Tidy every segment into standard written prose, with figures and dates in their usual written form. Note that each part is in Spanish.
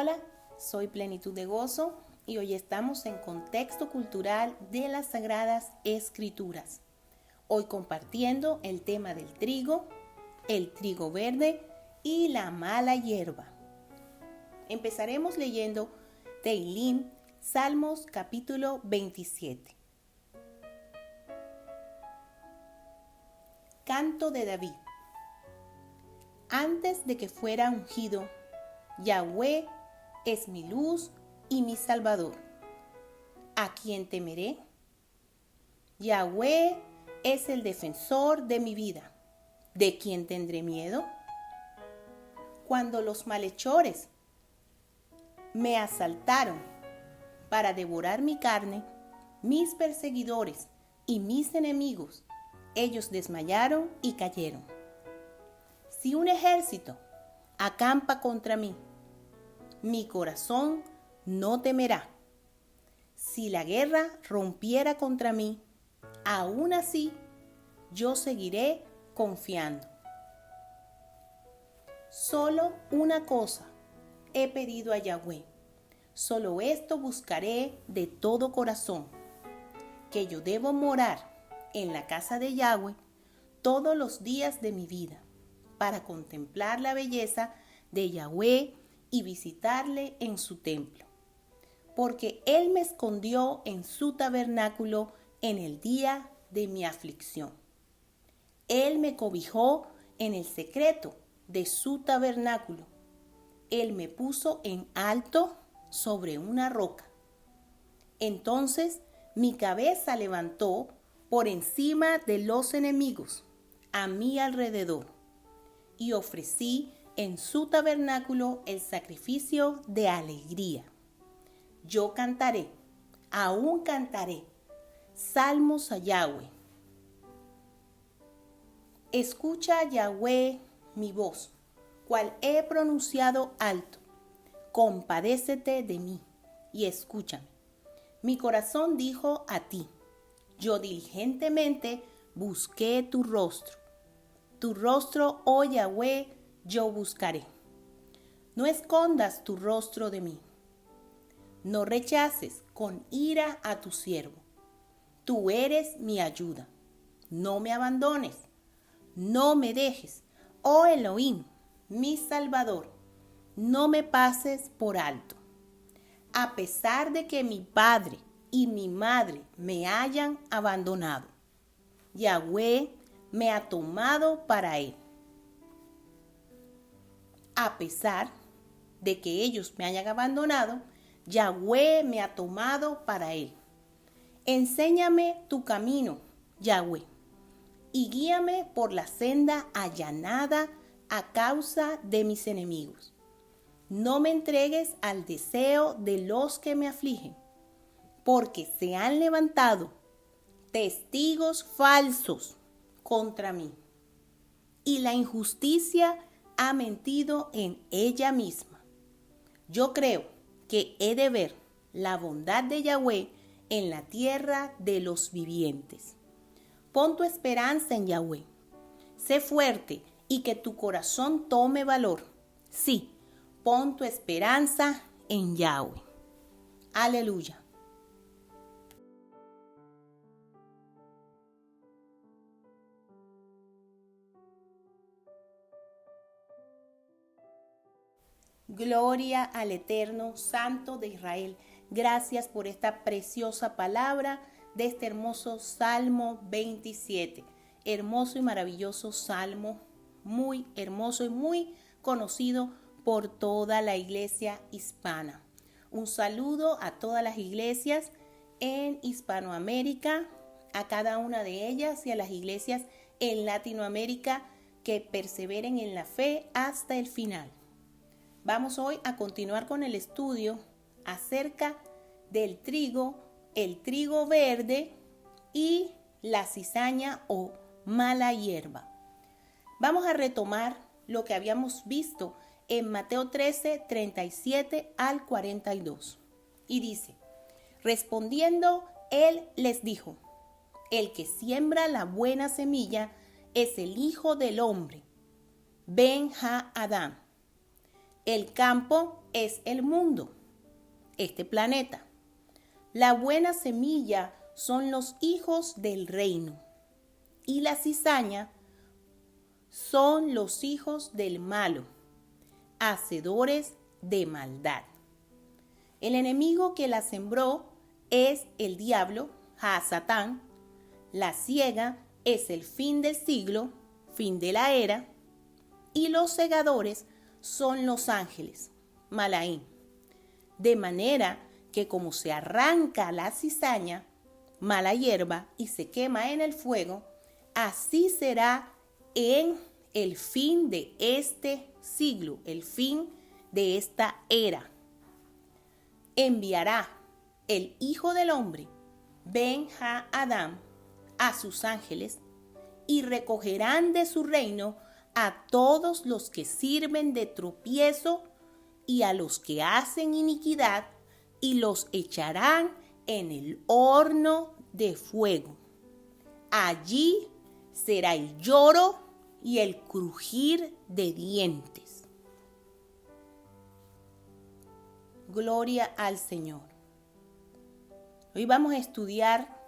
Hola, soy Plenitud de Gozo y hoy estamos en contexto cultural de las Sagradas Escrituras. Hoy compartiendo el tema del trigo, el trigo verde y la mala hierba. Empezaremos leyendo Tehilim, Salmos capítulo 27. Canto de David. Antes de que fuera ungido, Yahweh es mi luz y mi salvador. ¿A quién temeré? Yahweh es el defensor de mi vida. ¿De quién tendré miedo? Cuando los malhechores me asaltaron para devorar mi carne, mis perseguidores y mis enemigos, ellos desmayaron y cayeron. Si un ejército acampa contra mí, mi corazón no temerá. Si la guerra rompiera contra mí, aún así yo seguiré confiando. Solo una cosa he pedido a Yahweh, solo esto buscaré de todo corazón, que yo debo morar en la casa de Yahweh todos los días de mi vida, para contemplar la belleza de Yahweh y visitarle en su templo. Porque Él me escondió en su tabernáculo en el día de mi aflicción. Él me cobijó en el secreto de su tabernáculo. Él me puso en alto sobre una roca. Entonces mi cabeza levantó por encima de los enemigos a mi alrededor, y ofrecí en su tabernáculo el sacrificio de alegría. Yo cantaré, aún cantaré, salmos a Yahweh. Escucha, Yahweh, mi voz, cual he pronunciado alto. Compadécete de mí y escúchame. Mi corazón dijo a ti, yo diligentemente busqué tu rostro. Tu rostro, oh Yahweh, yo buscaré. No escondas tu rostro de mí. No rechaces con ira a tu siervo. Tú eres mi ayuda. No me abandones. No me dejes, oh Elohim, mi Salvador. No me pases por alto. A pesar de que mi padre y mi madre me hayan abandonado, Yahweh me ha tomado para Él. A pesar de que ellos me hayan abandonado, Yahweh me ha tomado para Él. Enséñame tu camino, Yahweh, y guíame por la senda allanada a causa de mis enemigos. No me entregues al deseo de los que me afligen, porque se han levantado testigos falsos contra mí, y la injusticia ha mentido en ella misma. Yo creo que he de ver la bondad de Yahweh en la tierra de los vivientes. Pon tu esperanza en Yahweh. Sé fuerte y que tu corazón tome valor. Sí, pon tu esperanza en Yahweh. Aleluya. Gloria al Eterno, Santo de Israel. Gracias por esta preciosa palabra de este hermoso Salmo 27. Hermoso y maravilloso salmo, muy hermoso y muy conocido por toda la iglesia hispana. Un saludo a todas las iglesias en Hispanoamérica, a cada una de ellas y a las iglesias en Latinoamérica que perseveren en la fe hasta el final. Vamos hoy a continuar con el estudio acerca del trigo, el trigo verde y la cizaña o mala hierba. Vamos a retomar lo que habíamos visto en Mateo 13, 37 al 42. Y dice, respondiendo, él les dijo, el que siembra la buena semilla es el Hijo del Hombre, Ben Ha-Adán. El campo es el mundo, este planeta. La buena semilla son los hijos del reino y la cizaña son los hijos del malo, hacedores de maldad. El enemigo que la sembró es el diablo, Satán. La siega es el fin del siglo, fin de la era, y los segadores son los ángeles, Malaín. De manera que como se arranca la cizaña, mala hierba, y se quema en el fuego, así será en el fin de este siglo, el fin de esta era. Enviará el Hijo del Hombre, Ben Ha-Adam, a sus ángeles, y recogerán de su reino a todos los que sirven de tropiezo y a los que hacen iniquidad, y los echarán en el horno de fuego. Allí será el lloro y el crujir de dientes. Gloria al Señor. Hoy vamos a estudiar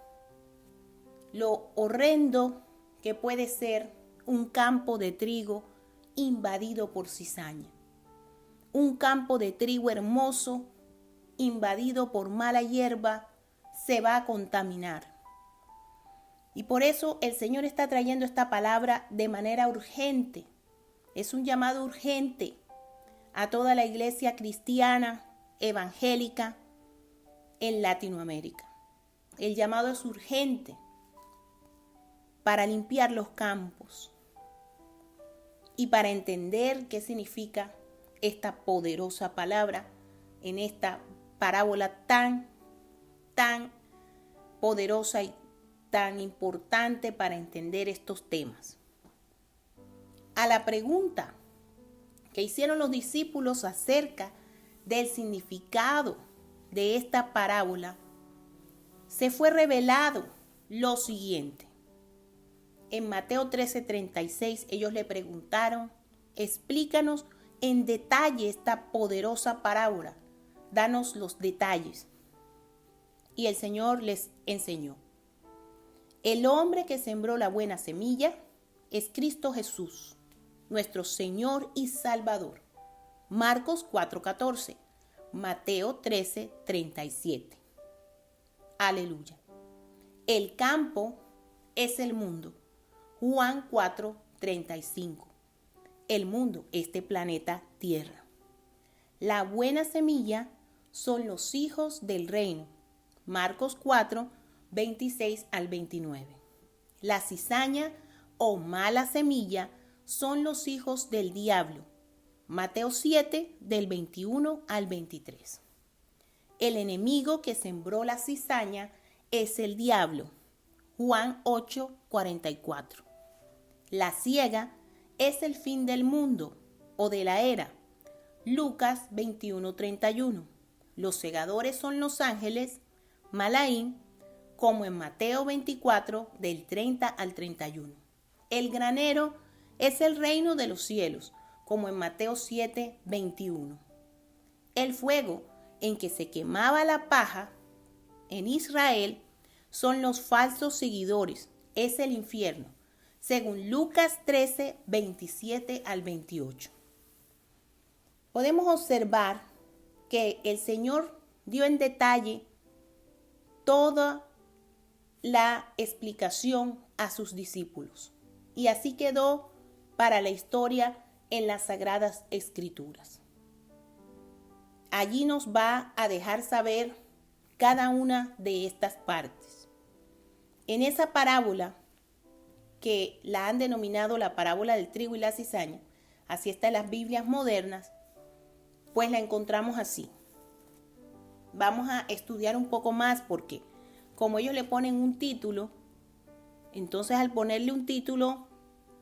lo horrendo que puede ser un campo de trigo invadido por cizaña. Un campo de trigo hermoso invadido por mala hierba se va a contaminar. Y por eso el Señor está trayendo esta palabra de manera urgente. Es un llamado urgente a toda la iglesia cristiana, evangélica, en Latinoamérica. El llamado es urgente para limpiar los campos y para entender qué significa esta poderosa palabra en esta parábola tan poderosa y tan importante para entender estos temas. A la pregunta que hicieron los discípulos acerca del significado de esta parábola, se fue revelado lo siguiente. En Mateo 13:36 ellos le preguntaron: explícanos en detalle esta poderosa parábola, danos los detalles. Y el Señor les enseñó. El hombre que sembró la buena semilla es Cristo Jesús, nuestro Señor y Salvador. Marcos 4:14, Mateo 13:37. Aleluya. El campo es el mundo. Juan 4:35. El mundo, este planeta Tierra. La buena semilla son los hijos del reino. Marcos 4:26 al 29. La cizaña o mala semilla son los hijos del diablo. Mateo 7 del 21 al 23. El enemigo que sembró la cizaña es el diablo. Juan 8:44. La siega es el fin del mundo o de la era. Lucas 21:31. Los segadores son los ángeles. Malaín, como en Mateo 24 del 30 al 31. El granero es el reino de los cielos, como en Mateo 7:21. El fuego en que se quemaba la paja en Israel son los falsos seguidores, es el infierno, según Lucas 13:27 al 28. Podemos observar que el Señor dio en detalle toda la explicación a sus discípulos, y así quedó para la historia en las Sagradas Escrituras. Allí nos va a dejar saber cada una de estas partes. En esa parábola, que la han denominado la parábola del trigo y la cizaña, así está en las Biblias modernas, pues la encontramos así. Vamos a estudiar un poco más porque como ellos le ponen un título, entonces al ponerle un título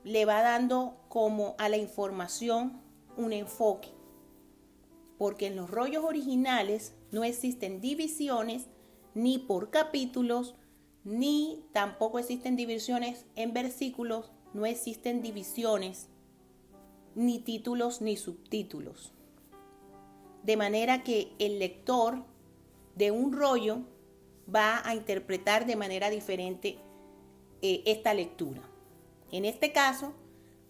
le va dando como a la información un enfoque. Porque en los rollos originales no existen divisiones ni por capítulos, ni tampoco existen divisiones en versículos, no existen divisiones, ni títulos ni subtítulos. de manera que el lector de un rollo va a interpretar de manera diferente esta lectura. En este caso,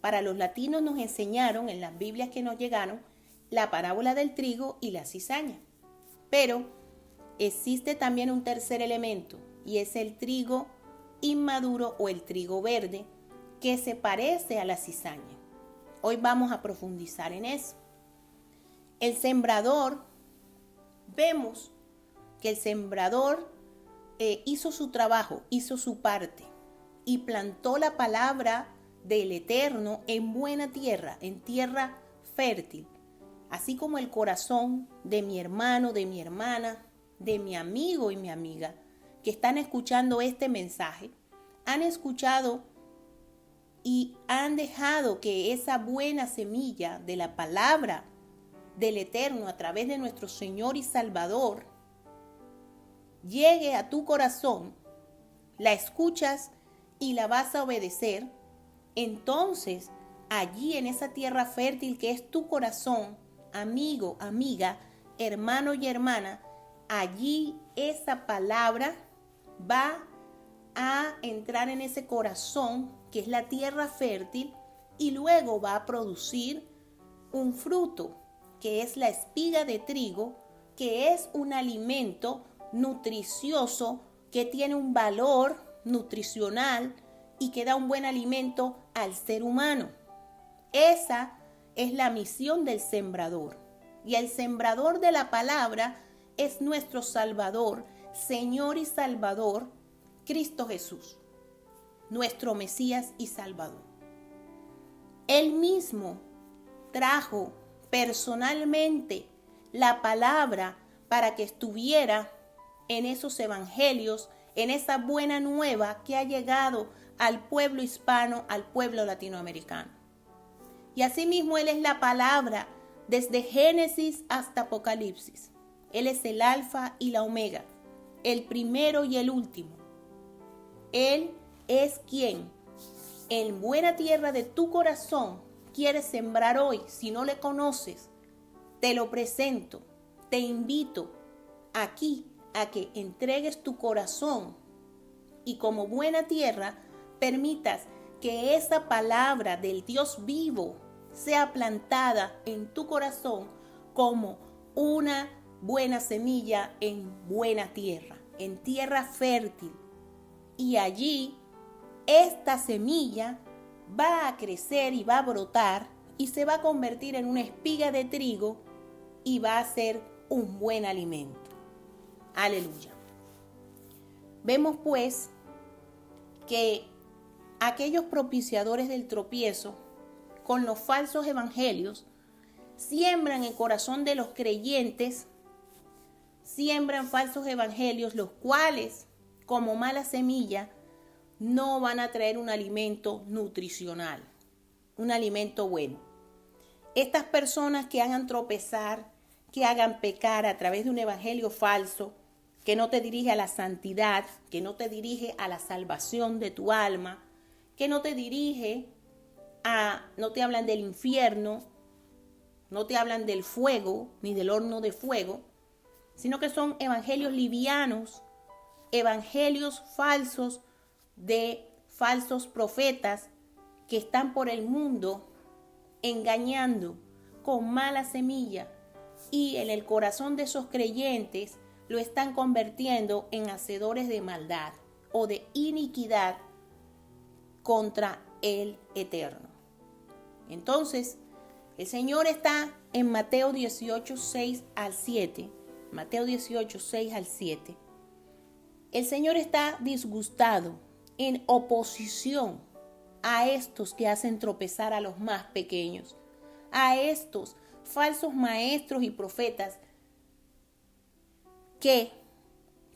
para los latinos nos enseñaron en las Biblias que nos llegaron la parábola del trigo y la cizaña. Pero existe también un tercer elemento y es el trigo inmaduro o el trigo verde que se parece a la cizaña. Hoy vamos a profundizar en eso. El sembrador, vemos que el sembrador hizo su trabajo, hizo su parte y plantó la palabra del Eterno en buena tierra, en tierra fértil, así como el corazón de mi hermano, de mi hermana, de mi amigo y mi amiga que están escuchando este mensaje, han escuchado y han dejado que esa buena semilla de la palabra del Eterno a través de nuestro Señor y Salvador llegue a tu corazón, la escuchas y la vas a obedecer. Entonces, allí en esa tierra fértil que es tu corazón, amigo, amiga, hermano y hermana, allí esa palabra va a entrar en ese corazón que es la tierra fértil y luego va a producir un fruto que es la espiga de trigo, que es un alimento nutricioso que tiene un valor nutricional y que da un buen alimento al ser humano. Esa es la misión del sembrador. Y el sembrador de la palabra es nuestro Salvador, Señor y Salvador, Cristo Jesús, nuestro Mesías y Salvador. Él mismo trajo personalmente la palabra para que estuviera en esos evangelios, en esa buena nueva que ha llegado al pueblo hispano, al pueblo latinoamericano. Y asimismo Él es la palabra desde Génesis hasta Apocalipsis. Él es el alfa y la omega, el primero y el último. Él es quien en buena tierra de tu corazón quiere sembrar hoy. Si no le conoces, te lo presento, te invito aquí a que entregues tu corazón y como buena tierra permitas que esa palabra del Dios vivo sea plantada en tu corazón como una buena semilla en buena tierra, en tierra fértil. Y allí esta semilla va a crecer y va a brotar y se va a convertir en una espiga de trigo y va a ser un buen alimento. Aleluya. Vemos pues que aquellos propiciadores del tropiezo con los falsos evangelios siembran en el corazón de los creyentes, siembran falsos evangelios, los cuales, como mala semilla, no van a traer un alimento nutricional, un alimento bueno. Estas personas que hagan tropezar, que hagan pecar a través de un evangelio falso, que no te dirige a la santidad, que no te dirige a la salvación de tu alma, que no te dirige no te hablan del infierno, no te hablan del fuego, ni del horno de fuego, sino que son evangelios livianos, evangelios falsos de falsos profetas que están por el mundo engañando con mala semilla y en el corazón de esos creyentes lo están convirtiendo en hacedores de maldad o de iniquidad contra el Eterno. Entonces, el Señor está en Mateo 18, 6 al 7. Mateo 18, 6 al 7. El Señor está disgustado, en oposición a estos que hacen tropezar a los más pequeños, a estos falsos maestros y profetas que,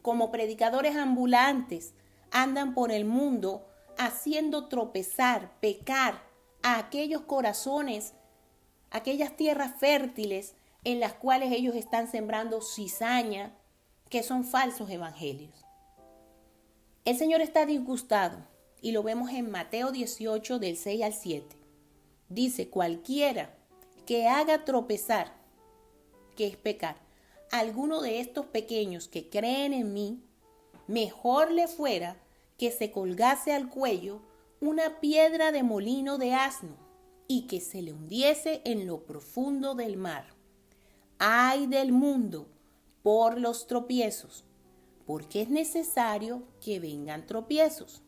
como predicadores ambulantes, andan por el mundo haciendo tropezar, pecar a aquellos corazones, aquellas tierras fértiles en las cuales ellos están sembrando cizaña, que son falsos evangelios. El Señor está disgustado y lo vemos en Mateo 18 del 6 al 7. Dice, cualquiera que haga tropezar, que es pecar. A alguno de estos pequeños que creen en mí, mejor le fuera que se colgase al cuello una piedra de molino de asno y que se le hundiese en lo profundo del mar. Ay del mundo por los tropiezos, porque es necesario que vengan tropiezos.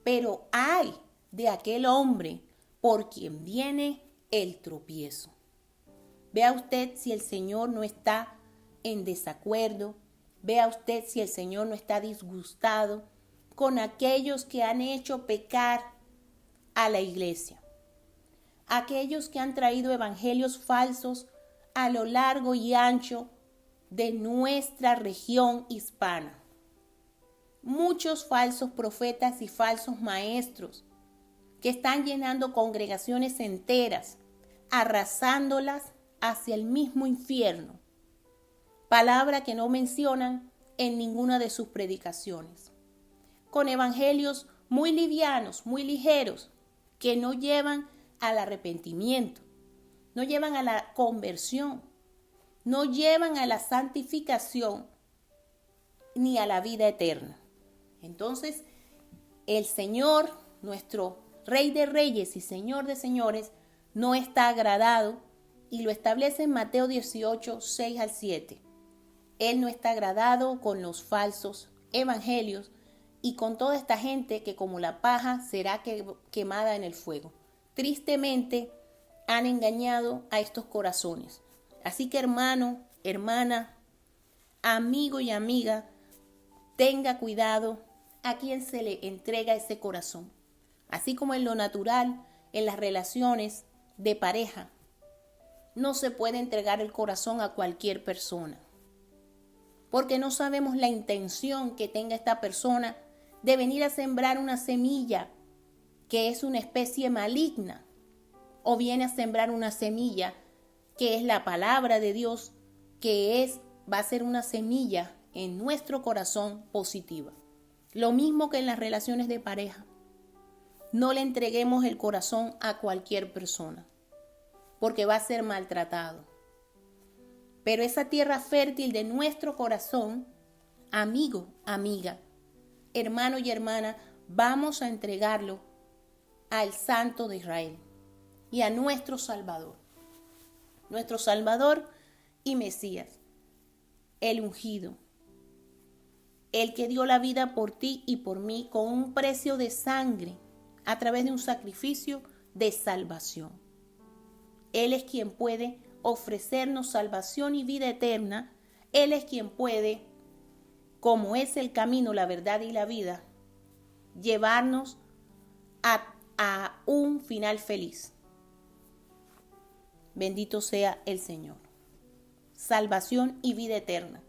Pero ay de aquel hombre por quien viene el tropiezo. Vea usted si el Señor no está en desacuerdo, vea usted si el Señor no está disgustado con aquellos que han hecho pecar a la iglesia, aquellos que han traído evangelios falsos a lo largo y ancho de nuestra región hispana. Muchos falsos profetas y falsos maestros que están llenando congregaciones enteras, arrasándolas hacia el mismo infierno. Palabra que no mencionan en ninguna de sus predicaciones. Con evangelios muy livianos, muy ligeros, que no llevan al arrepentimiento, no llevan a la conversión, no llevan a la santificación ni a la vida eterna. Entonces, el Señor, nuestro Rey de Reyes y Señor de Señores, no está agradado y lo establece en Mateo 18, 6 al 7. Él no está agradado con los falsos evangelios y con toda esta gente que como la paja será quemada en el fuego. Tristemente han engañado a estos corazones. Así que hermano, hermana, amigo y amiga, tenga cuidado a quien se le entrega ese corazón. Así como en lo natural, en las relaciones de pareja, no se puede entregar el corazón a cualquier persona. Porque no sabemos la intención que tenga esta persona de venir a sembrar una semilla que es una especie maligna, o viene a sembrar una semilla que es la palabra de Dios, va a ser una semilla en nuestro corazón positiva. Lo mismo que en las relaciones de pareja. No le entreguemos el corazón a cualquier persona, porque va a ser maltratado. Pero esa tierra fértil de nuestro corazón, amigo, amiga, hermano y hermana, vamos a entregarlo al Santo de Israel y a nuestro Salvador y Mesías, el ungido, el que dio la vida por ti y por mí con un precio de sangre a través de un sacrificio de salvación. Él es quien puede ofrecernos salvación y vida eterna. Él es quien puede, como es el camino, la verdad y la vida, llevarnos a un final feliz. Bendito sea el Señor. Salvación y vida eterna.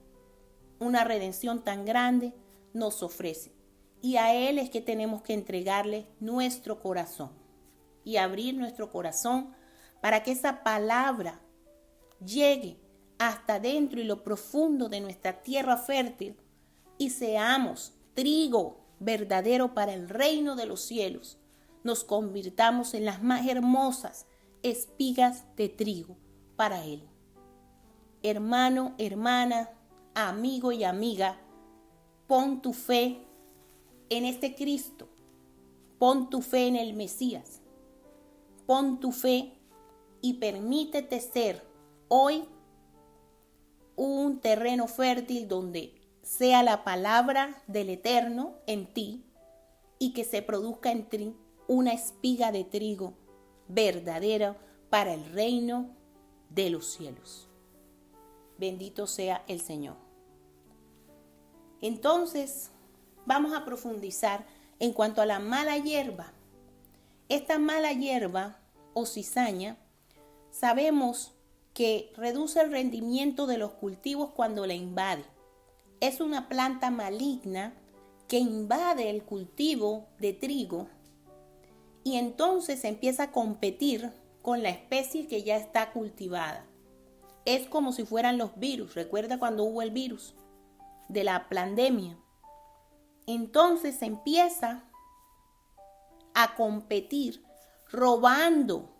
Una redención tan grande nos ofrece. Y a Él es que tenemos que entregarle nuestro corazón y abrir nuestro corazón para que esa palabra llegue hasta dentro y lo profundo de nuestra tierra fértil y seamos trigo verdadero para el reino de los cielos. Nos convirtamos en las más hermosas espigas de trigo para Él. Hermano, hermana, amigo y amiga, pon tu fe en este Cristo. Pon tu fe en el Mesías. Pon tu fe y permítete ser hoy un terreno fértil donde sea la palabra del Eterno en ti y que se produzca en ti una espiga de trigo verdadera para el reino de los cielos. Bendito sea el Señor. Entonces, vamos a profundizar en cuanto a la mala hierba. Esta mala hierba o cizaña, sabemos que reduce el rendimiento de los cultivos cuando la invade. Es una planta maligna que invade el cultivo de trigo y entonces empieza a competir con la especie que ya está cultivada. Es como si fueran los virus. ¿Recuerda cuando hubo el virus de la pandemia? Entonces se empieza a competir robando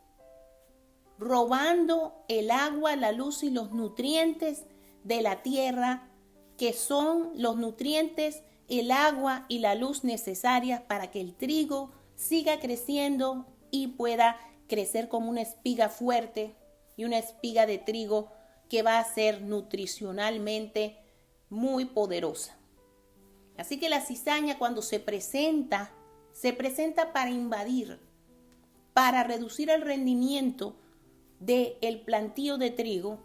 robando el agua, la luz y los nutrientes de la tierra, que son los nutrientes, el agua y la luz necesarias para que el trigo siga creciendo y pueda crecer como una espiga fuerte y una espiga de trigo que va a ser nutricionalmente muy poderosa. Así que la cizaña, cuando se presenta para invadir, para reducir el rendimiento del plantío de trigo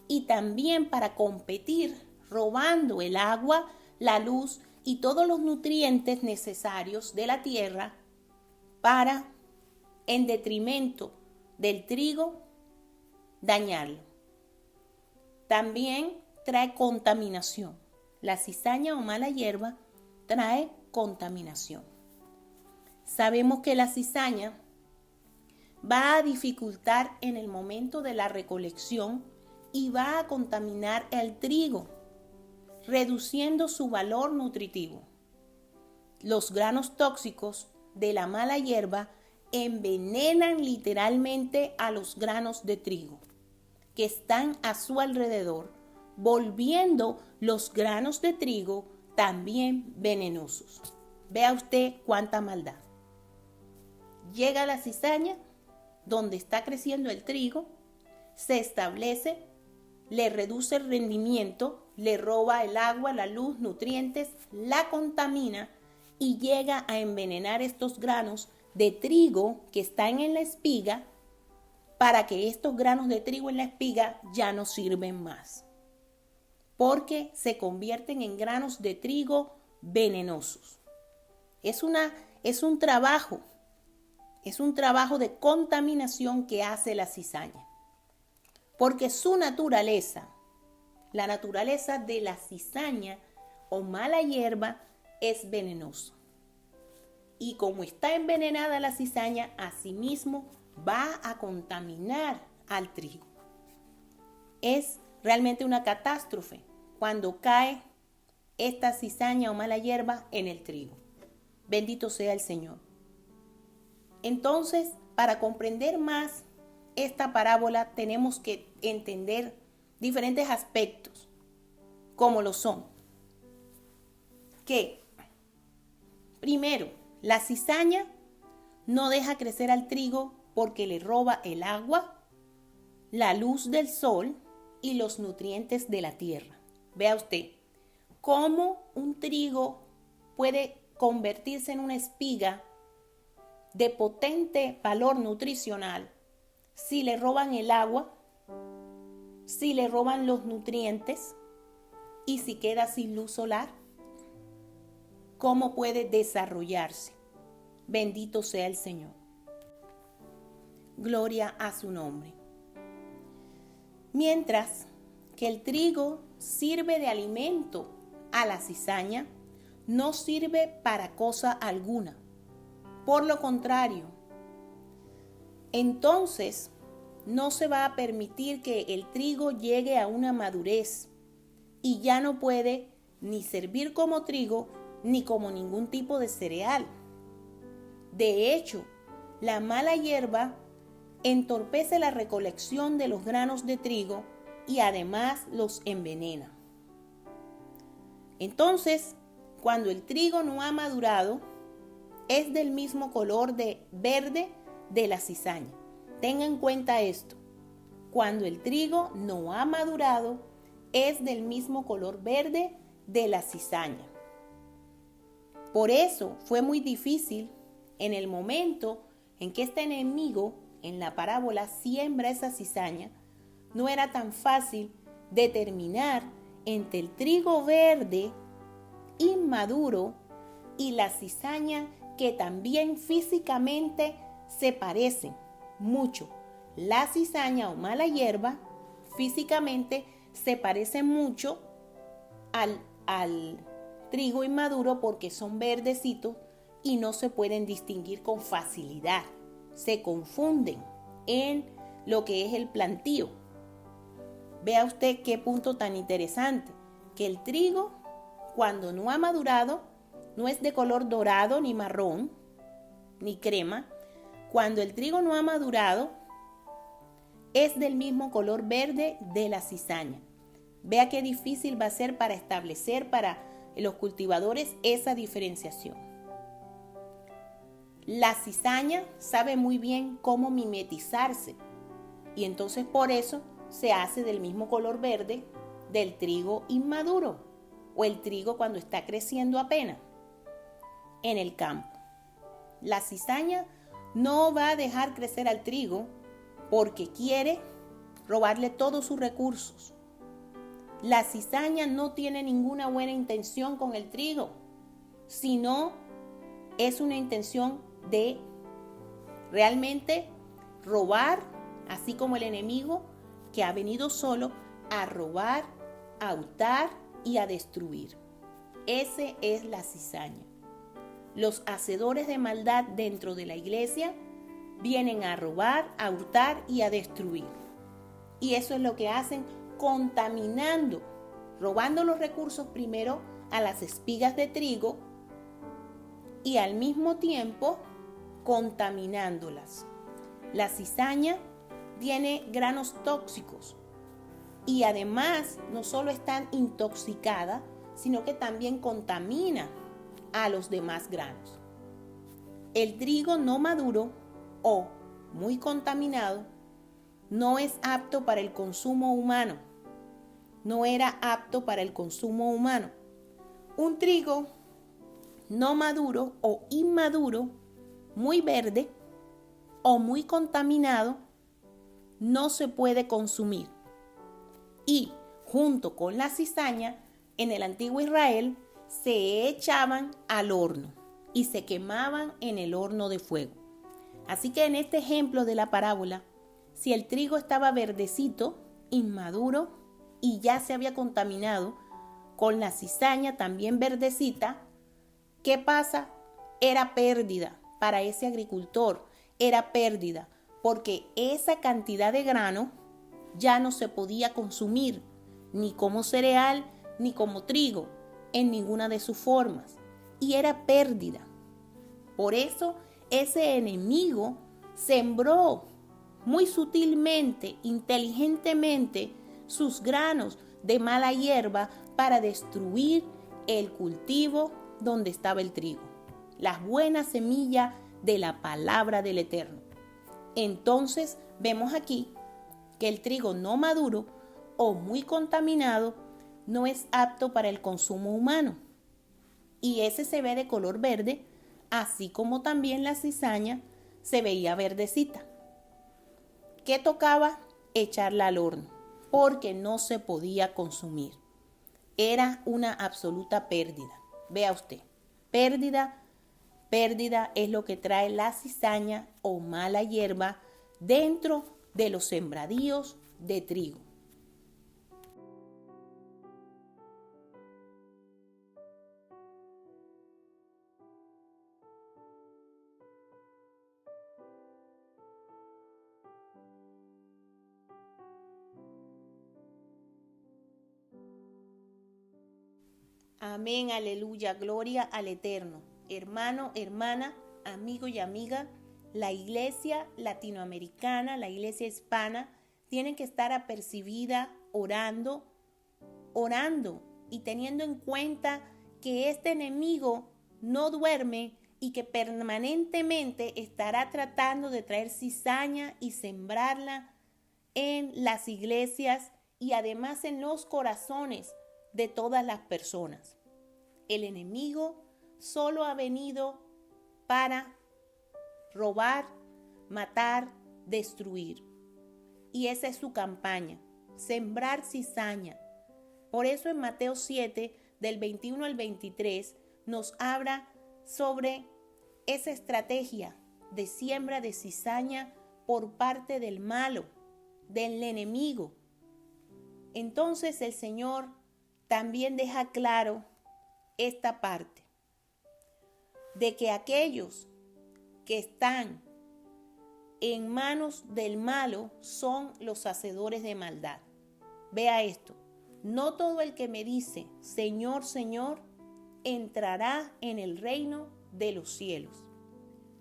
y también para competir robando el agua, la luz y todos los nutrientes necesarios de la tierra para, en detrimento del trigo, dañarlo. También trae contaminación. La cizaña o mala hierba trae contaminación. Sabemos que la cizaña va a dificultar en el momento de la recolección y va a contaminar el trigo, reduciendo su valor nutritivo. Los granos tóxicos de la mala hierba envenenan literalmente a los granos de trigo que están a su alrededor, volviendo los granos de trigo también venenosos. Vea usted cuánta maldad. Llega la cizaña donde está creciendo el trigo, se establece, le reduce el rendimiento, le roba el agua, la luz, nutrientes, la contamina y llega a envenenar estos granos de trigo que están en la espiga, para que estos granos de trigo en la espiga ya no sirven más, porque se convierten en granos de trigo venenosos. Es un trabajo de contaminación que hace la cizaña, porque su naturaleza, la naturaleza de la cizaña o mala hierba es venenosa. Y como está envenenada la cizaña, asimismo va a contaminar al trigo. Es realmente una catástrofe cuando cae esta cizaña o mala hierba en el trigo. Bendito sea el Señor. Entonces, para comprender más esta parábola, tenemos que entender diferentes aspectos, como lo son. Que, primero, la cizaña no deja crecer al trigo porque le roba el agua, la luz del sol y los nutrientes de la tierra. Vea usted cómo un trigo puede convertirse en una espiga de potente valor nutricional si le roban el agua, si le roban los nutrientes y si queda sin luz solar. ¿Cómo puede desarrollarse? Bendito sea el Señor. Gloria a su nombre. Mientras que el trigo sirve de alimento a la cizaña, no sirve para cosa alguna. Por lo contrario, entonces no se va a permitir que el trigo llegue a una madurez y ya no puede ni servir como trigo ni como ningún tipo de cereal. De hecho, la mala hierba entorpece la recolección de los granos de trigo y además los envenena. Entonces, cuando el trigo no ha madurado, es del mismo color de verde de la cizaña. Tenga en cuenta esto. Cuando el trigo no ha madurado, es del mismo color verde de la cizaña. Por eso fue muy difícil en el momento en que este enemigo en la parábola siembra esa cizaña, no era tan fácil determinar entre el trigo verde inmaduro y la cizaña, que también físicamente se parecen mucho. La cizaña o mala hierba físicamente se parece mucho al trigo inmaduro porque son verdecitos y no se pueden distinguir con facilidad. Se confunden en lo que es el plantío. Vea usted qué punto tan interesante, que el trigo, cuando no ha madurado, no es de color dorado, ni marrón, ni crema. Cuando el trigo no ha madurado, es del mismo color verde de la cizaña. Vea qué difícil va a ser para establecer para los cultivadores esa diferenciación. La cizaña sabe muy bien cómo mimetizarse y entonces por eso se hace del mismo color verde del trigo inmaduro o el trigo cuando está creciendo apenas en el campo. La cizaña no va a dejar crecer al trigo porque quiere robarle todos sus recursos. La cizaña no tiene ninguna buena intención con el trigo, sino es una intención de realmente robar, así como el enemigo que ha venido solo a robar, a hurtar y a destruir. Ese es la cizaña. Los hacedores de maldad dentro de la iglesia vienen a robar, a hurtar y a destruir. Y eso es lo que hacen, contaminando, robando los recursos primero a las espigas de trigo y al mismo tiempo contaminándolas. La cizaña tiene granos tóxicos y además no solo está intoxicada, sino que también contamina a los demás granos. El trigo no maduro o muy contaminado no es apto para el consumo humano. No era apto para el consumo humano. Un trigo no maduro o inmaduro, muy verde o muy contaminado, no se puede consumir. Y junto con la cizaña, en el antiguo Israel, se echaban al horno y se quemaban en el horno de fuego. Así que en este ejemplo de la parábola, si el trigo estaba verdecito, inmaduro y ya se había contaminado con la cizaña también verdecita, ¿qué pasa? Era pérdida para ese agricultor, era pérdida porque esa cantidad de grano ya no se podía consumir ni como cereal ni como trigo en ninguna de sus formas y era pérdida. Por eso ese enemigo sembró muy sutilmente, inteligentemente sus granos de mala hierba para destruir el cultivo donde estaba el trigo, la buena semilla de la palabra del Eterno. Entonces vemos aquí que el trigo no maduro o muy contaminado no es apto para el consumo humano. Y ese se ve de color verde, así como también la cizaña se veía verdecita. ¿Qué tocaba? Echarla al horno, porque no se podía consumir. Era una absoluta pérdida. Vea usted, pérdida es lo que trae la cizaña o mala hierba dentro de los sembradíos de trigo. Amén, aleluya, gloria al Eterno. Hermano, hermana, amigo y amiga, la iglesia latinoamericana, la iglesia hispana, tienen que estar apercibida, orando y teniendo en cuenta que este enemigo no duerme y que permanentemente estará tratando de traer cizaña y sembrarla en las iglesias y además en los corazones de todas las personas. El enemigo solo ha venido para robar, matar, destruir. Y esa es su campaña, sembrar cizaña. Por eso en Mateo 7, del 21 al 23, nos habla sobre esa estrategia de siembra de cizaña por parte del malo, del enemigo. Entonces el Señor también deja claro esta parte de que aquellos que están en manos del malo son los hacedores de maldad. Vea esto, no todo el que me dice Señor, Señor, entrará en el reino de los cielos,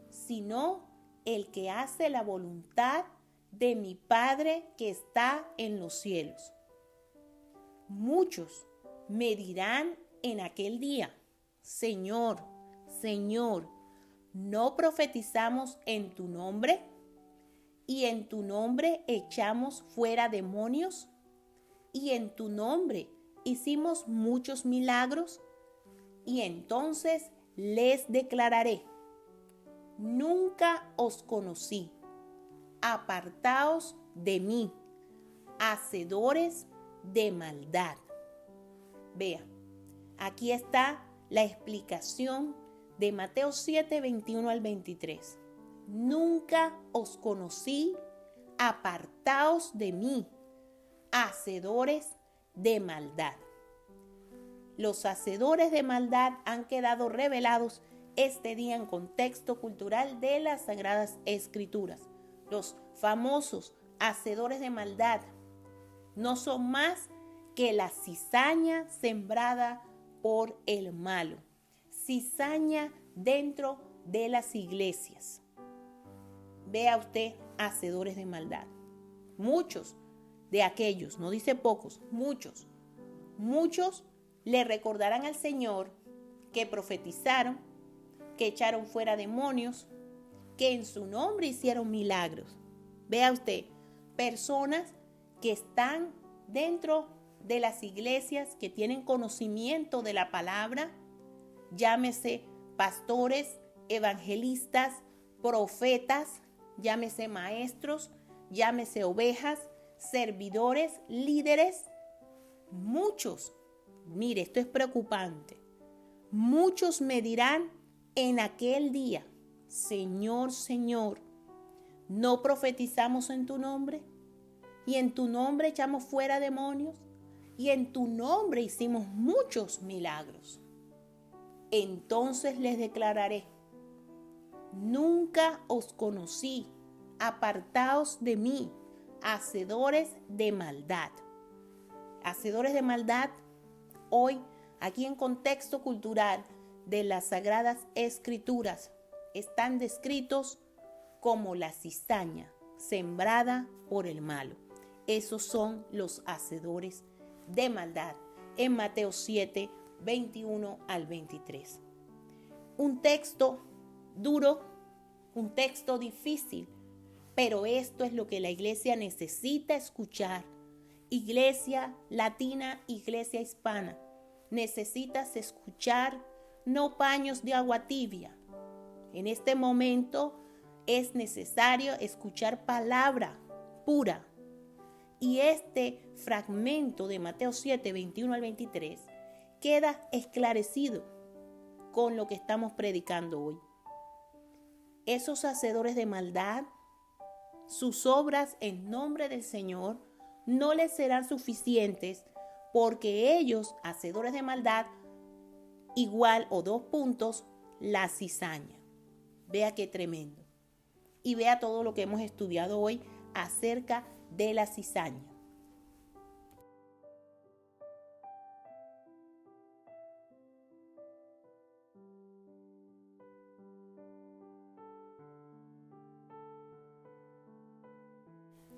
sino el que hace la voluntad de mi Padre que está en los cielos. Muchos me dirán en aquel día, Señor, Señor, ¿no profetizamos en tu nombre? ¿Y en tu nombre echamos fuera demonios? ¿Y en tu nombre hicimos muchos milagros? Y entonces les declararé, nunca os conocí, apartaos de mí, hacedores de maldad. Vea, aquí está la explicación de Mateo 7, 21 al 23. Nunca os conocí, apartaos de mí, hacedores de maldad. Los hacedores de maldad han quedado revelados este día en contexto cultural de las Sagradas Escrituras. Los famosos hacedores de maldad no son más que la cizaña sembrada por el malo. Cizaña dentro de las iglesias. Vea usted, hacedores de maldad. Muchos de aquellos, no dice pocos, muchos le recordarán al Señor que profetizaron, que echaron fuera demonios, que en su nombre hicieron milagros. Vea usted, personas que están dentro de las iglesias, que tienen conocimiento de la palabra, llámese pastores, evangelistas, profetas, llámese maestros, llámese ovejas, servidores, líderes, muchos, mire, esto es preocupante, muchos me dirán en aquel día, Señor, Señor, ¿no profetizamos en tu nombre? ¿Y en tu nombre echamos fuera demonios? ¿Y en tu nombre hicimos muchos milagros? Entonces les declararé, nunca os conocí, apartaos de mí, hacedores de maldad. Hacedores de maldad, hoy, aquí en contexto cultural de las Sagradas Escrituras, están descritos como la cizaña sembrada por el malo. Esos son los hacedores de maldad en Mateo 7, 21 al 23. Un texto duro, un texto difícil, pero esto es lo que la iglesia necesita escuchar. Iglesia latina, iglesia hispana, necesitas escuchar, no paños de agua tibia. En este momento es necesario escuchar palabra pura. Y este fragmento de Mateo 7, 21 al 23 queda esclarecido con lo que estamos predicando hoy. Esos hacedores de maldad, sus obras en nombre del Señor no les serán suficientes, porque ellos, hacedores de maldad, igual o 2 puntos, la cizaña. Vea qué tremendo. Y vea todo lo que hemos estudiado hoy acerca de la cizaña.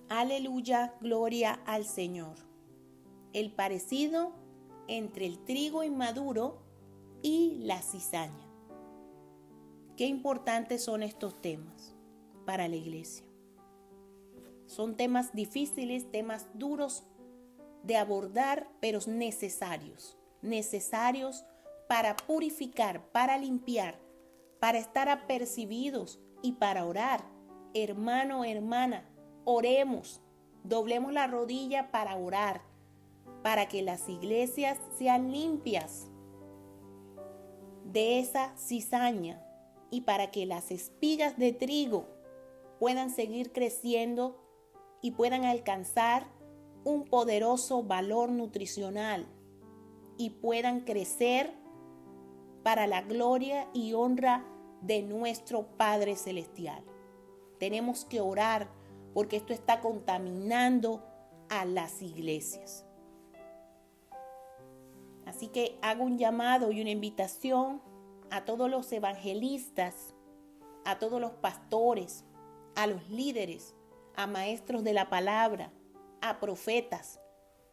Aleluya, gloria al Señor. El parecido entre el trigo inmaduro y la cizaña. Qué importantes son estos temas para la iglesia. Son temas difíciles, temas duros de abordar, pero necesarios. Necesarios para purificar, para limpiar, para estar apercibidos y para orar. Hermano, hermana, oremos, doblemos la rodilla para orar, para que las iglesias sean limpias de esa cizaña y para que las espigas de trigo puedan seguir creciendo y puedan alcanzar un poderoso valor nutricional y puedan crecer para la gloria y honra de nuestro Padre Celestial. Tenemos que orar porque esto está contaminando a las iglesias. Así que hago un llamado y una invitación a todos los evangelistas, a todos los pastores, a los líderes, a maestros de la palabra, a profetas,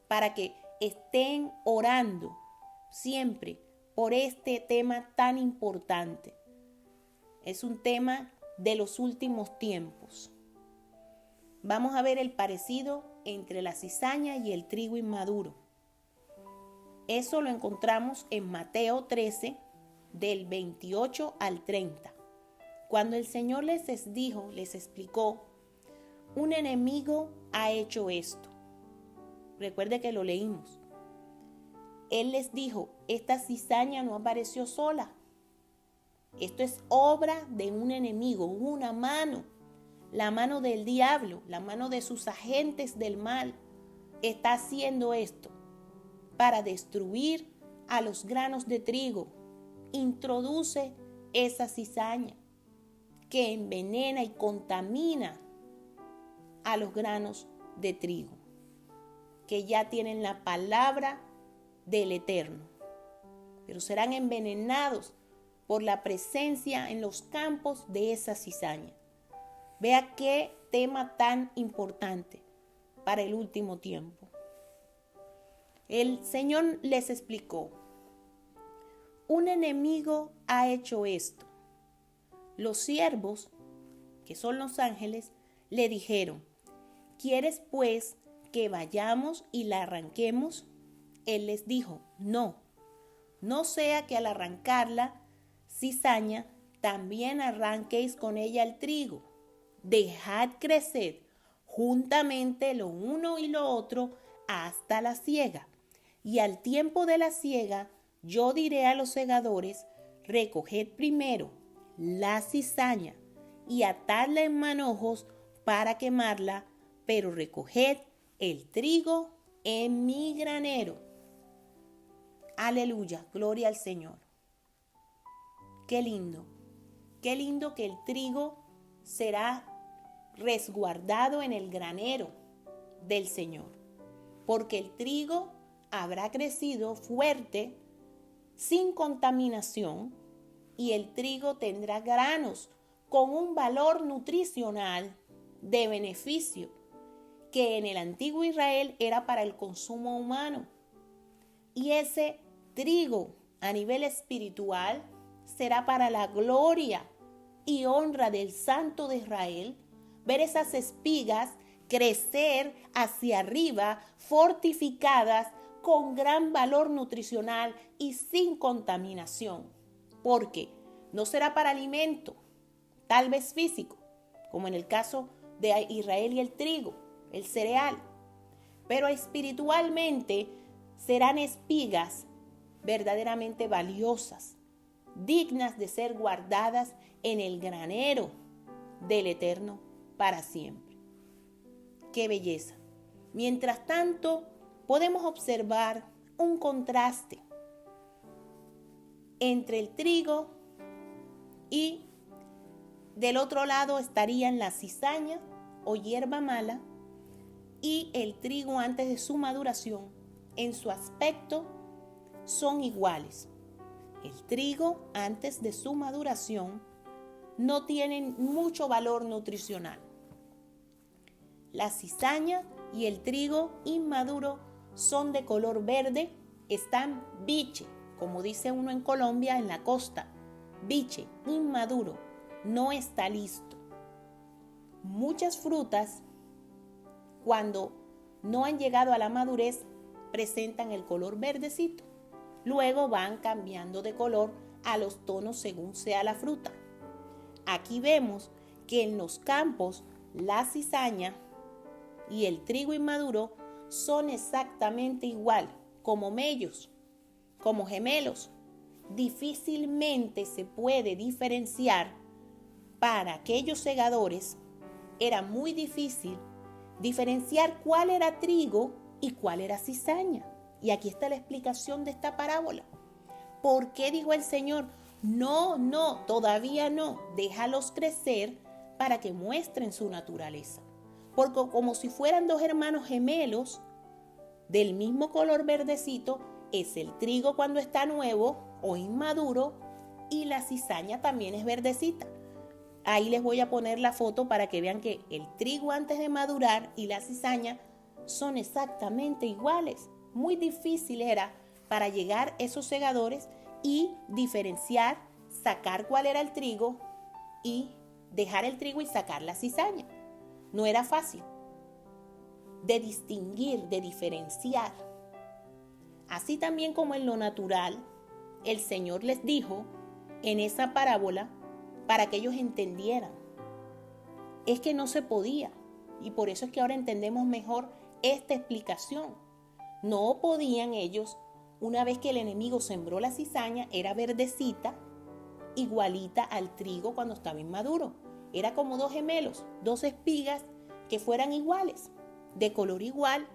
para que estén orando siempre por este tema tan importante. Es un tema de los últimos tiempos. Vamos a ver el parecido entre la cizaña y el trigo inmaduro. Eso lo encontramos en Mateo 13, del 28 al 30. Cuando el Señor les explicó, un enemigo ha hecho esto. Recuerde que lo leímos. Él les dijo, esta cizaña no apareció sola. Esto es obra de un enemigo, una mano, la mano del diablo, la mano de sus agentes del mal. Está haciendo esto para destruir a los granos de trigo. Introduce esa cizaña que envenena y contamina a los granos de trigo, que ya tienen la palabra del Eterno, pero serán envenenados por la presencia en los campos de esa cizaña. Vea qué tema tan importante para el último tiempo. El Señor les explicó, un enemigo ha hecho esto. Los siervos, que son los ángeles, le dijeron, ¿quieres pues que vayamos y la arranquemos? Él les dijo, no sea que al arrancar la cizaña también arranquéis con ella el trigo. Dejad crecer juntamente lo uno y lo otro hasta la siega. Y al tiempo de la siega, yo diré a los segadores, recoged primero la cizaña y atadla en manojos para quemarla, pero recoged el trigo en mi granero. Aleluya, gloria al Señor. Qué lindo que el trigo será resguardado en el granero del Señor, porque el trigo habrá crecido fuerte, sin contaminación, y el trigo tendrá granos con un valor nutricional de beneficio que en el antiguo Israel era para el consumo humano. Y ese trigo a nivel espiritual será para la gloria y honra del Santo de Israel. Ver esas espigas crecer hacia arriba, fortificadas, con gran valor nutricional y sin contaminación. Porque no será para alimento, tal vez físico, como en el caso de Israel y el trigo, el cereal. Pero espiritualmente serán espigas verdaderamente valiosas, dignas de ser guardadas en el granero del Eterno para siempre. ¡Qué belleza! Mientras tanto, podemos observar un contraste entre el trigo y del otro lado estarían la cizaña o hierba mala y el trigo antes de su maduración. En su aspecto son iguales. El trigo antes de su maduración no tiene mucho valor nutricional. La cizaña y el trigo inmaduro son de color verde, están biche, como dice uno en Colombia, en la costa. Biche, inmaduro, no está listo. Muchas frutas, cuando no han llegado a la madurez, presentan el color verdecito. Luego van cambiando de color a los tonos según sea la fruta. Aquí vemos que en los campos la cizaña y el trigo inmaduro son exactamente igual, como mellos, como gemelos. Difícilmente se puede diferenciar. Para aquellos segadores era muy difícil diferenciar cuál era trigo y cuál era cizaña. Y aquí está la explicación de esta parábola. ¿Por qué dijo el Señor? No, todavía no, déjalos crecer para que muestren su naturaleza. Porque como si fueran dos hermanos gemelos del mismo color verdecito, es el trigo cuando está nuevo o inmaduro y la cizaña también es verdecita. Ahí les voy a poner la foto para que vean que el trigo antes de madurar y la cizaña son exactamente iguales. Muy difícil era para llegar a esos segadores y diferenciar, sacar cuál era el trigo y dejar el trigo y sacar la cizaña. No era fácil de distinguir, de diferenciar. Así también como en lo natural, el Señor les dijo en esa parábola para que ellos entendieran. Es que no se podía, y por eso es que ahora entendemos mejor esta explicación. No podían ellos, una vez que el enemigo sembró la cizaña, era verdecita, igualita al trigo cuando estaba inmaduro. Era como dos gemelos, dos espigas que fueran iguales, de color igual,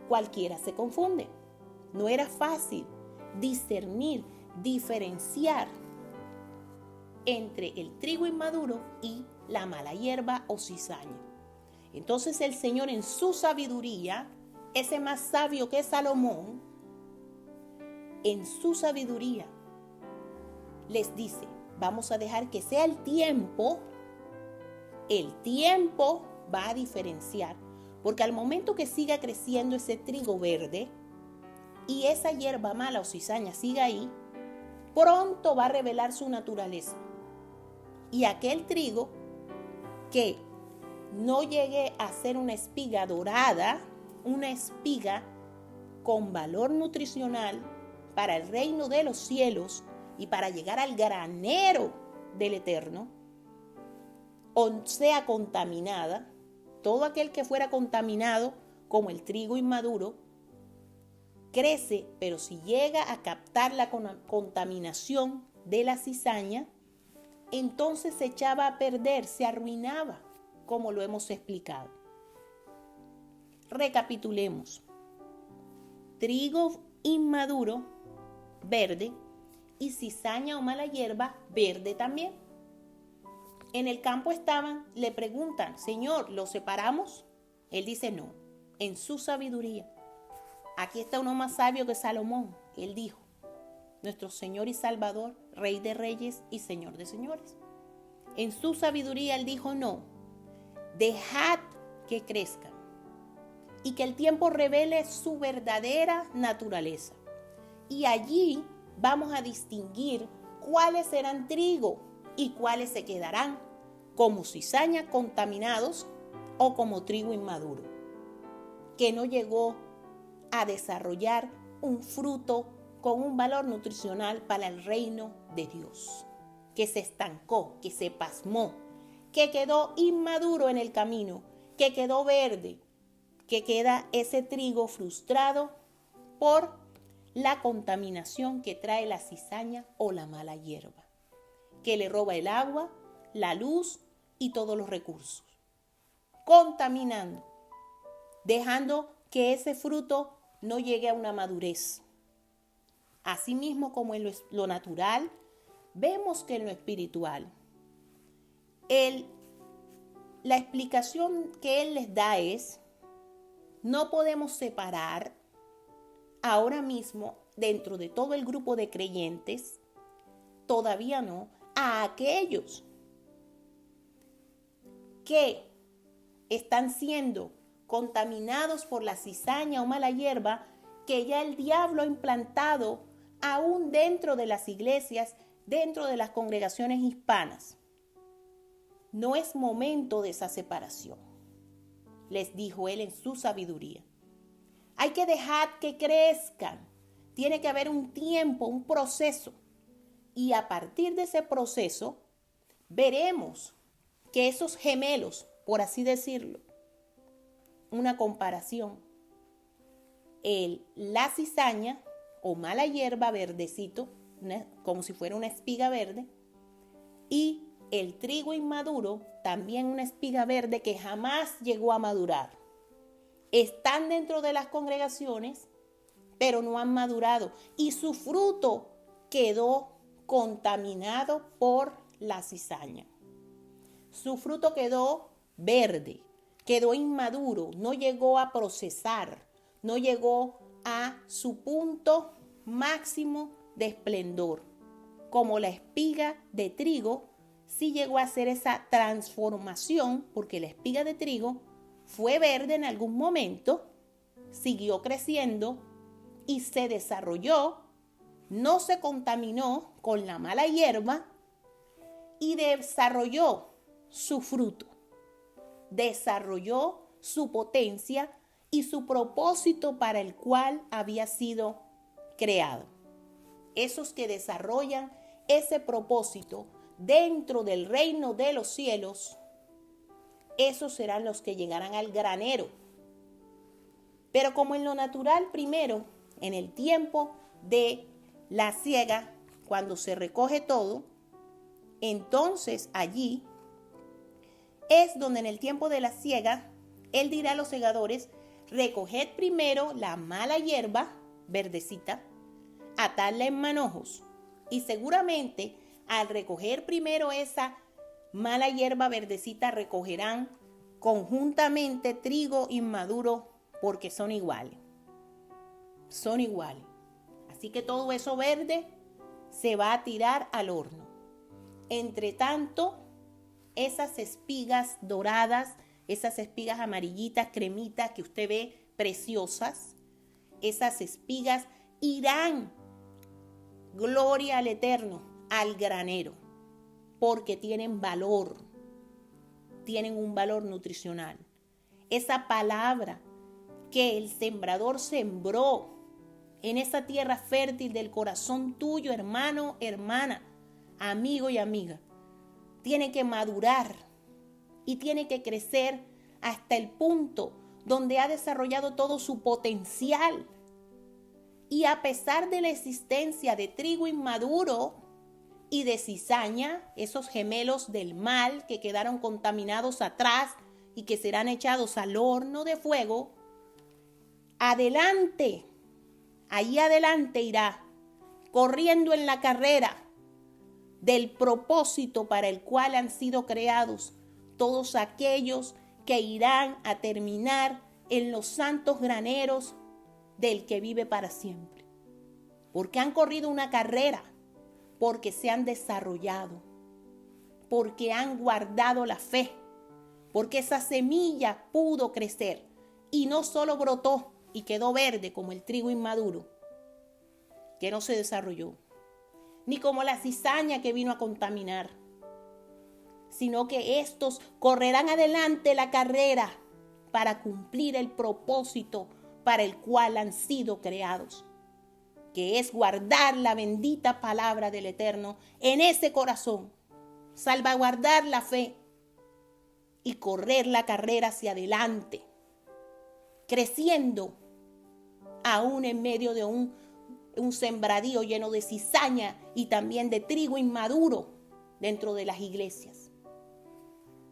cualquiera se confunde. No era fácil discernir, diferenciar entre el trigo inmaduro y la mala hierba o cizaña. Entonces el Señor en su sabiduría, ese más sabio que Salomón, en su sabiduría les dice, vamos a dejar que sea el tiempo va a diferenciar, porque al momento que siga creciendo ese trigo verde y esa hierba mala o cizaña siga ahí, pronto va a revelar su naturaleza. Y aquel trigo que no llegue a ser una espiga dorada, una espiga con valor nutricional para el reino de los cielos y para llegar al granero del Eterno, o sea contaminada, todo aquel que fuera contaminado como el trigo inmaduro, crece, pero si llega a captar la contaminación de la cizaña, entonces se echaba a perder, se arruinaba, como lo hemos explicado. Recapitulemos. Trigo inmaduro, verde, y cizaña o mala hierba, verde también. En el campo estaban, le preguntan, Señor, ¿los separamos? Él dice no, en su sabiduría. Aquí está uno más sabio que Salomón. Él dijo, nuestro Señor y Salvador, Rey de Reyes y Señor de Señores. En su sabiduría Él dijo, no, dejad que crezcan y que el tiempo revele su verdadera naturaleza. Y allí vamos a distinguir cuáles serán trigo y cuáles se quedarán como cizaña contaminados o como trigo inmaduro, que no llegó a desarrollar un fruto con un valor nutricional para el reino de Dios, que se estancó, que se pasmó, que quedó inmaduro en el camino, que quedó verde, que queda ese trigo frustrado por la contaminación que trae la cizaña o la mala hierba, que le roba el agua, la luz y todos los recursos, contaminando, dejando que ese fruto no llegue a una madurez. Asimismo como en lo natural, vemos que en lo espiritual, la explicación que Él les da es, no podemos separar ahora mismo dentro de todo el grupo de creyentes, todavía no, a aquellos que están siendo contaminados por la cizaña o mala hierba que ya el diablo ha implantado aún dentro de las iglesias, dentro de las congregaciones hispanas. No es momento de esa separación, les dijo Él en su sabiduría. Hay que dejar que crezcan. Tiene que haber un tiempo, un proceso. Y a partir de ese proceso, veremos que esos gemelos, por así decirlo, una comparación, la cizaña o mala hierba verdecito, como si fuera una espiga verde, y el trigo inmaduro, también una espiga verde que jamás llegó a madurar. Están dentro de las congregaciones, pero no han madurado, y su fruto quedó contaminado por la cizaña. Su fruto quedó verde, quedó inmaduro, no llegó a procesar, no llegó a su punto máximo de esplendor, como la espiga de trigo sí llegó a hacer esa transformación, porque la espiga de trigo fue verde en algún momento, siguió creciendo y se desarrolló, no se contaminó con la mala hierba y desarrolló su fruto, desarrolló su potencia y su propósito para el cual había sido creado. Esos que desarrollan ese propósito dentro del reino de los cielos, esos serán los que llegarán al granero. Pero como en lo natural, primero, en el tiempo de la siega, cuando se recoge todo, entonces allí es donde en el tiempo de la siega, él dirá a los segadores: recoged primero la mala hierba verdecita, atadla en manojos. Y seguramente al recoger primero esa mala hierba verdecita, recogerán conjuntamente trigo inmaduro, porque son iguales. Son iguales. Así que todo eso verde se va a tirar al horno. Entre tanto, esas espigas doradas, esas espigas amarillitas, cremitas que usted ve preciosas, esas espigas irán, gloria al Eterno, al granero, porque tienen valor, tienen un valor nutricional. Esa palabra que el sembrador sembró en esa tierra fértil del corazón tuyo, hermano, hermana, amigo y amiga, tiene que madurar y tiene que crecer hasta el punto donde ha desarrollado todo su potencial. Y a pesar de la existencia de trigo inmaduro y de cizaña, esos gemelos del mal que quedaron contaminados atrás y que serán echados al horno de fuego, adelante, ahí adelante irá, corriendo en la carrera del propósito para el cual han sido creados todos aquellos que irán a terminar en los santos graneros del que vive para siempre. Porque han corrido una carrera, porque se han desarrollado, porque han guardado la fe, porque esa semilla pudo crecer y no solo brotó y quedó verde como el trigo inmaduro, que no se desarrolló, ni como la cizaña que vino a contaminar, sino que estos correrán adelante la carrera para cumplir el propósito para el cual han sido creados, que es guardar la bendita palabra del Eterno en ese corazón, salvaguardar la fe y correr la carrera hacia adelante, creciendo aún en medio de un sembradío lleno de cizaña y también de trigo inmaduro dentro de las iglesias.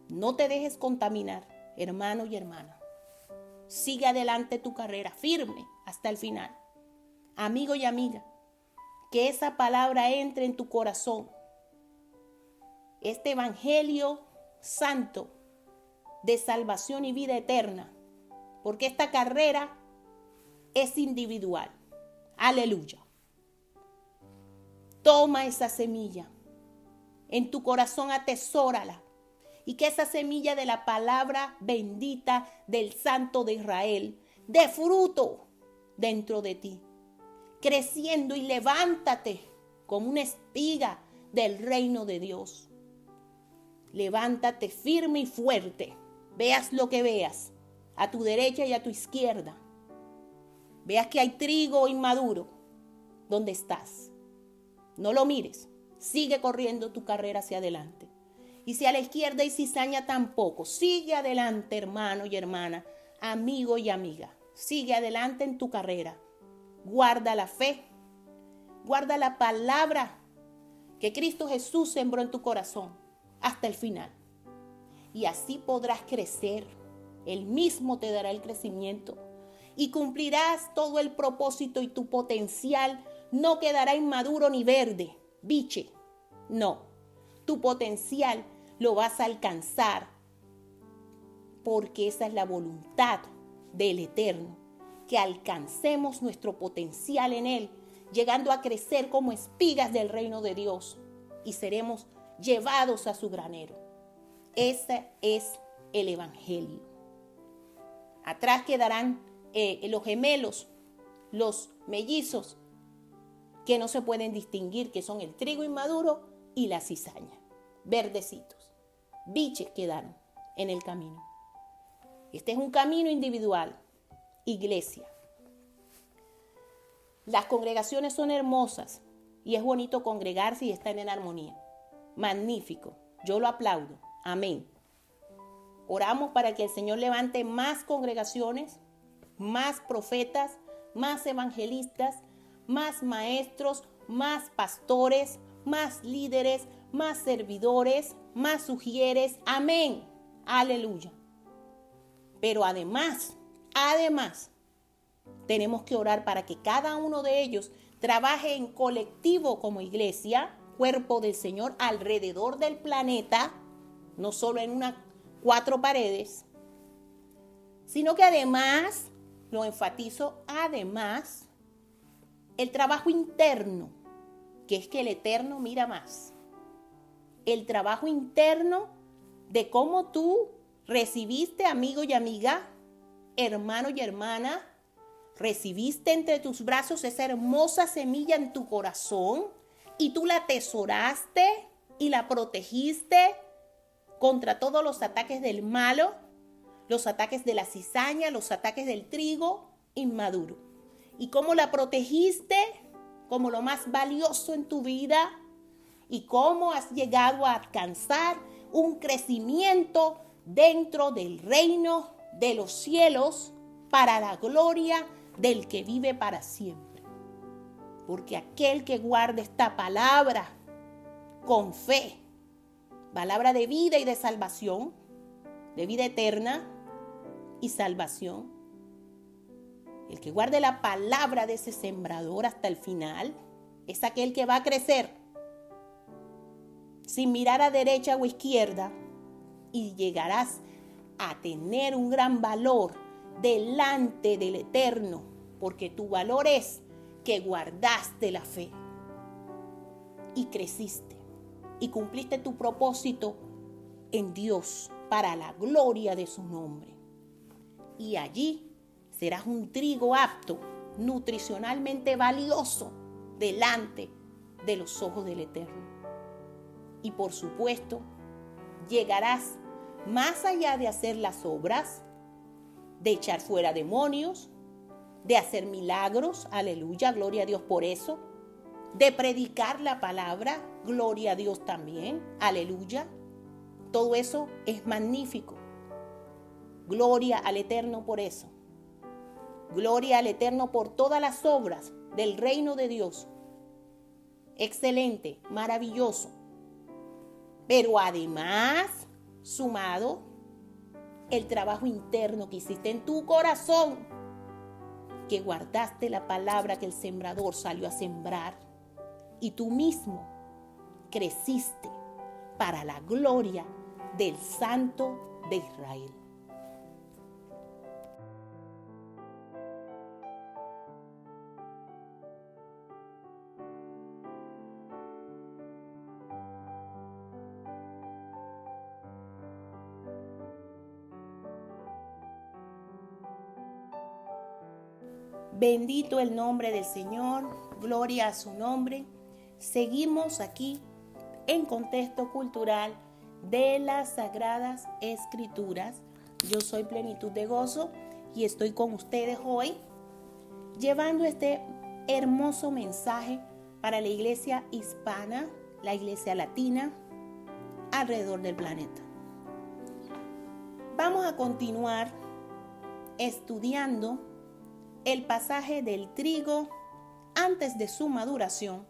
No te dejes contaminar, hermano y hermana. Sigue adelante tu carrera firme hasta el final. Amigo y amiga, que esa palabra entre en tu corazón. Este evangelio santo de salvación y vida eterna, porque esta carrera es individual. Aleluya. Toma esa semilla, en tu corazón atesórala, y que esa semilla de la palabra bendita del Santo de Israel dé fruto dentro de ti, creciendo, y levántate como una espiga del reino de Dios. Levántate firme y fuerte, veas lo que veas, a tu derecha y a tu izquierda. Veas que hay trigo inmaduro donde estás. No lo mires, sigue corriendo tu carrera hacia adelante. Y si a la izquierda hay cizaña, tampoco. Sigue adelante, hermano y hermana, amigo y amiga. Sigue adelante en tu carrera. Guarda la fe, guarda la palabra que Cristo Jesús sembró en tu corazón hasta el final. Y así podrás crecer. Él mismo te dará el crecimiento. Y cumplirás todo el propósito, y tu potencial no quedará inmaduro ni verde, biche. No, tu potencial lo vas a alcanzar, porque esa es la voluntad del Eterno, que alcancemos nuestro potencial en Él, llegando a crecer como espigas del reino de Dios, y seremos llevados a su granero. Ese es el evangelio. Atrás quedarán los gemelos, los mellizos, que no se pueden distinguir, que son el trigo inmaduro y la cizaña, verdecitos. Biches quedaron en el camino. Este es un camino individual, iglesia. Las congregaciones son hermosas y es bonito congregarse y estar en armonía. Magnífico, yo lo aplaudo. Amén. Oramos para que el Señor levante más congregaciones, más profetas, más evangelistas, más maestros, más pastores, más líderes, más servidores, más sugieres. Amén. Aleluya. Pero además, tenemos que orar para que cada uno de ellos trabaje en colectivo como iglesia, cuerpo del Señor, alrededor del planeta, no solo en unas 4 paredes, sino que además, lo enfatizo, además, el trabajo interno, que es que el Eterno mira más. El trabajo interno de cómo tú recibiste, amigo y amiga, hermano y hermana, recibiste entre tus brazos esa hermosa semilla en tu corazón y tú la atesoraste y la protegiste contra todos los ataques del malo, los ataques de la cizaña, los ataques del trigo inmaduro. Y cómo la protegiste como lo más valioso en tu vida y cómo has llegado a alcanzar un crecimiento dentro del reino de los cielos para la gloria del que vive para siempre. Porque aquel que guarda esta palabra con fe, palabra de vida y de salvación, de vida eterna y salvación, el que guarde la palabra de ese sembrador hasta el final, es aquel que va a crecer sin mirar a derecha o izquierda y llegarás a tener un gran valor delante del Eterno, porque tu valor es que guardaste la fe y creciste y cumpliste tu propósito en Dios para la gloria de su nombre. Y allí serás un trigo apto, nutricionalmente valioso, delante de los ojos del Eterno. Y por supuesto, llegarás más allá de hacer las obras, de echar fuera demonios, de hacer milagros, aleluya, gloria a Dios por eso, de predicar la palabra, gloria a Dios también, aleluya. Todo eso es magnífico. Gloria al Eterno por eso. Gloria al Eterno por todas las obras del reino de Dios. Excelente, maravilloso. Pero además, sumado, el trabajo interno que hiciste en tu corazón, que guardaste la palabra que el sembrador salió a sembrar y tú mismo creciste para la gloria del Santo de Israel. Bendito el nombre del Señor, gloria a su nombre. Seguimos aquí en contexto cultural de las Sagradas Escrituras. Yo soy Plenitud de Gozo y estoy con ustedes hoy llevando este hermoso mensaje para la iglesia hispana, la iglesia latina, alrededor del planeta. Vamos a continuar estudiando el pasaje del trigo antes de su maduración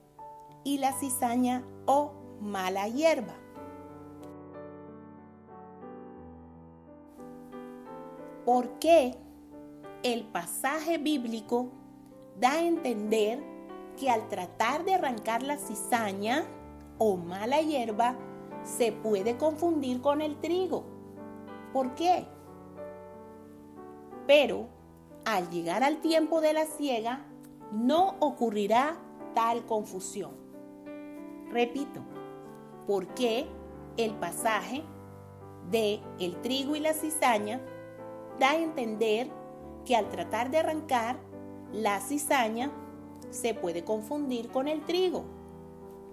y la cizaña o mala hierba. ¿Por qué el pasaje bíblico da a entender que al tratar de arrancar la cizaña o mala hierba se puede confundir con el trigo? ¿Por qué? Pero al llegar al tiempo de la siega, no ocurrirá tal confusión. Repito, Porque el pasaje de el trigo y la cizaña da a entender que al tratar de arrancar la cizaña se puede confundir con el trigo,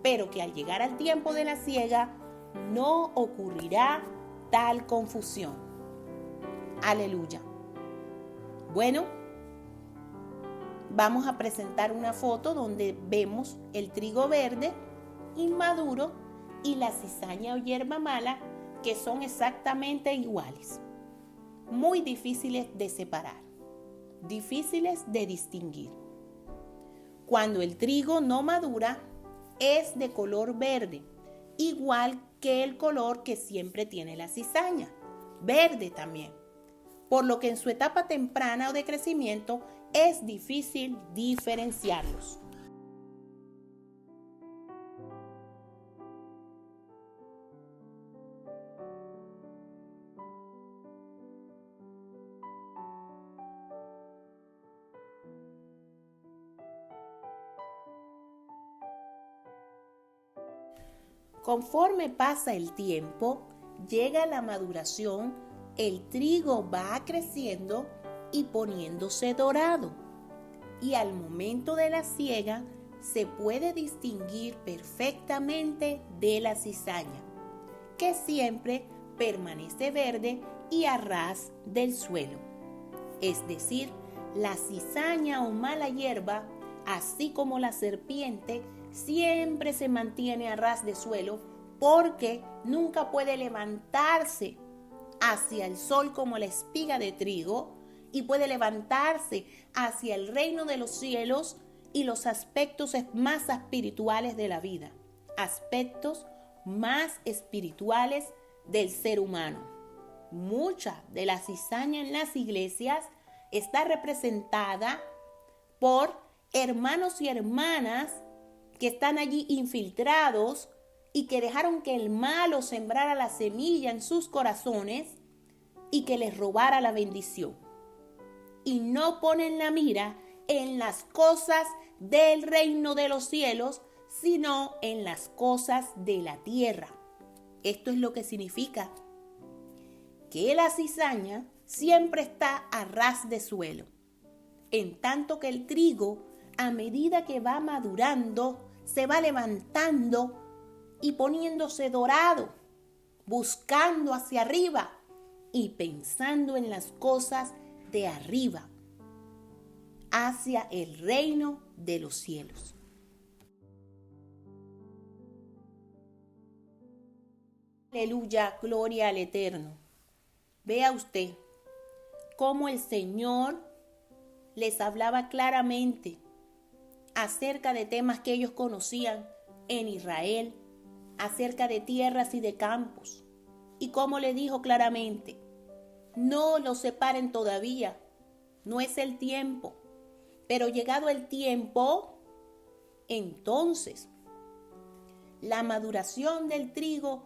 pero que al llegar al tiempo de la siega no ocurrirá tal confusión. Aleluya. Bueno, vamos a presentar una foto donde vemos el trigo verde, inmaduro, y la cizaña o hierba mala, que son exactamente iguales. Muy difíciles de separar, difíciles de distinguir. Cuando el trigo no madura, es de color verde, igual que el color que siempre tiene la cizaña, verde también. Por lo que en su etapa temprana o de crecimiento es difícil diferenciarlos. Conforme pasa el tiempo, llega la maduración, el trigo va creciendo y poniéndose dorado. Y al momento de la siega se puede distinguir perfectamente de la cizaña, que siempre permanece verde y a ras del suelo. Es decir, la cizaña o mala hierba, así como la serpiente, siempre se mantiene a ras de suelo porque nunca puede levantarse hacia el sol como la espiga de trigo y puede levantarse hacia el reino de los cielos y los aspectos más espirituales de la vida, aspectos más espirituales del ser humano. Mucha de la cizaña en las iglesias está representada por hermanos y hermanas que están allí infiltrados y que dejaron que el malo sembrara la semilla en sus corazones y que les robara la bendición. Y no ponen la mira en las cosas del reino de los cielos, sino en las cosas de la tierra. Esto es lo que significa que la cizaña siempre está a ras de suelo, en tanto que el trigo, a medida que va madurando, se va levantando y poniéndose dorado, buscando hacia arriba y pensando en las cosas de arriba, hacia el reino de los cielos. Aleluya, gloria al Eterno. Vea usted cómo el Señor les hablaba claramente acerca de temas que ellos conocían en Israel, acerca de tierras y de campos, y cómo le dijo claramente: no los separen todavía, no es el tiempo, pero llegado el tiempo, entonces la maduración del trigo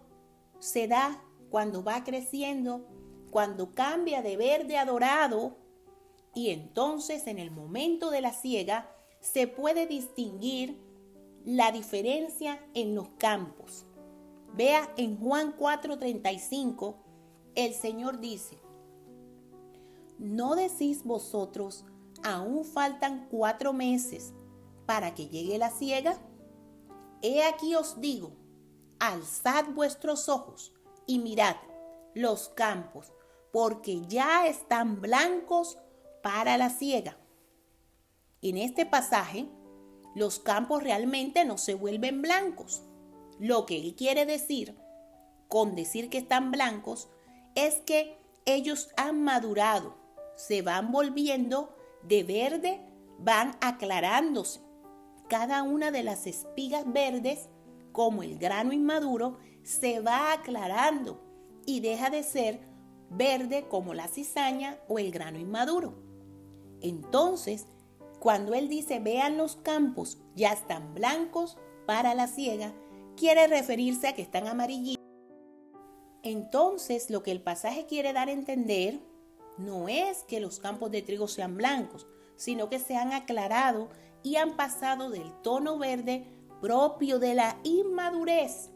se da cuando va creciendo, cuando cambia de verde a dorado, y entonces en el momento de la siega se puede distinguir la diferencia en los campos. Vea en Juan 4:35, el Señor dice: ¿no decís vosotros, aún faltan 4 meses para que llegue la siega? He aquí os digo, alzad vuestros ojos y mirad los campos, porque ya están blancos para la siega. En este pasaje, los campos realmente no se vuelven blancos. Lo que él quiere decir con decir que están blancos es que ellos han madurado, se van volviendo de verde, van aclarándose. Cada una de las espigas verdes, como el grano inmaduro, se va aclarando y deja de ser verde como la cizaña o el grano inmaduro. Entonces, cuando él dice vean los campos, ya están blancos para la siega, quiere referirse a que están amarillitos. Entonces, lo que el pasaje quiere dar a entender no es que los campos de trigo sean blancos, sino que se han aclarado y han pasado del tono verde propio de la inmadurez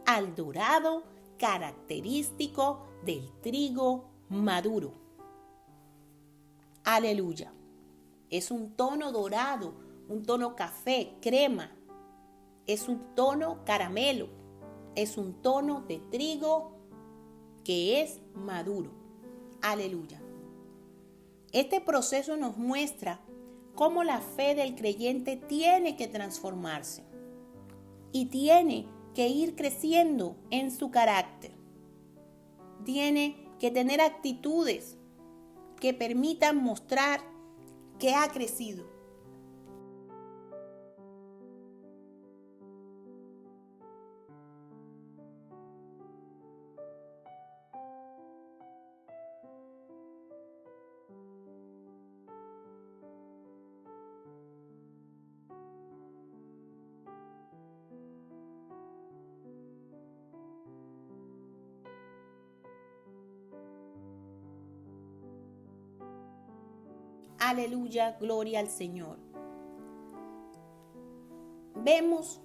al dorado característico del trigo maduro. Aleluya. Es un tono dorado, un tono café, crema. Es un tono caramelo. Es un tono de trigo que es maduro. Aleluya. Este proceso nos muestra cómo la fe del creyente tiene que transformarse y tiene que ir creciendo en su carácter. Tiene que tener actitudes que permitan mostrar que ha crecido. Aleluya, gloria al Señor. Vemos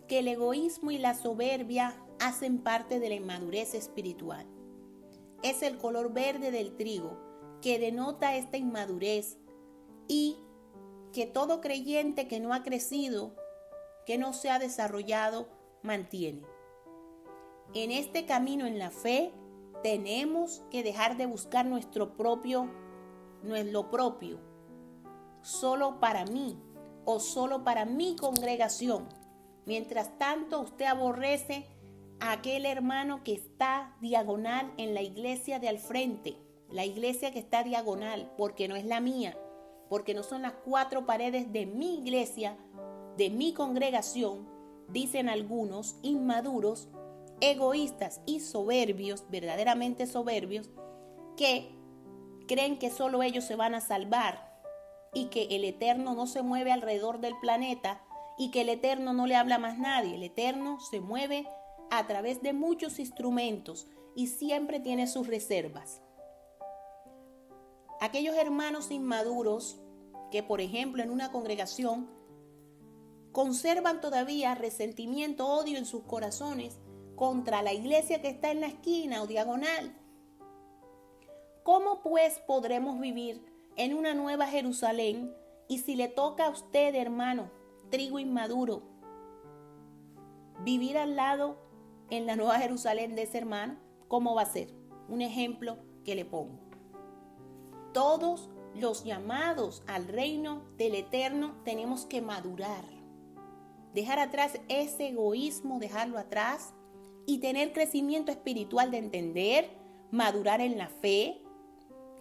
que el egoísmo y la soberbia hacen parte de la inmadurez espiritual. Es el color verde del trigo que denota esta inmadurez y que todo creyente que no ha crecido, que no se ha desarrollado, mantiene. En este camino en la fe tenemos que dejar de buscar lo propio, solo para mí o solo para mi congregación. Mientras tanto, usted aborrece a aquel hermano que está diagonal en la iglesia de al frente, la iglesia que está diagonal, porque no es la mía, porque no son las 4 paredes de mi iglesia, de mi congregación, dicen algunos inmaduros, egoístas y soberbios, verdaderamente soberbios, que creen que solo ellos se van a salvar y que el Eterno no se mueve alrededor del planeta y que el Eterno no le habla a más nadie. El Eterno se mueve a través de muchos instrumentos y siempre tiene sus reservas. Aquellos hermanos inmaduros que, por ejemplo, en una congregación conservan todavía resentimiento, odio en sus corazones contra la iglesia que está en la esquina o diagonal. ¿Cómo pues podremos vivir en una nueva Jerusalén y si le toca a usted, hermano, trigo inmaduro, vivir al lado en la nueva Jerusalén de ese hermano? ¿Cómo va a ser? Un ejemplo que le pongo. Todos los llamados al reino del Eterno tenemos que madurar, dejar atrás ese egoísmo, dejarlo atrás y tener crecimiento espiritual de entender, madurar en la fe,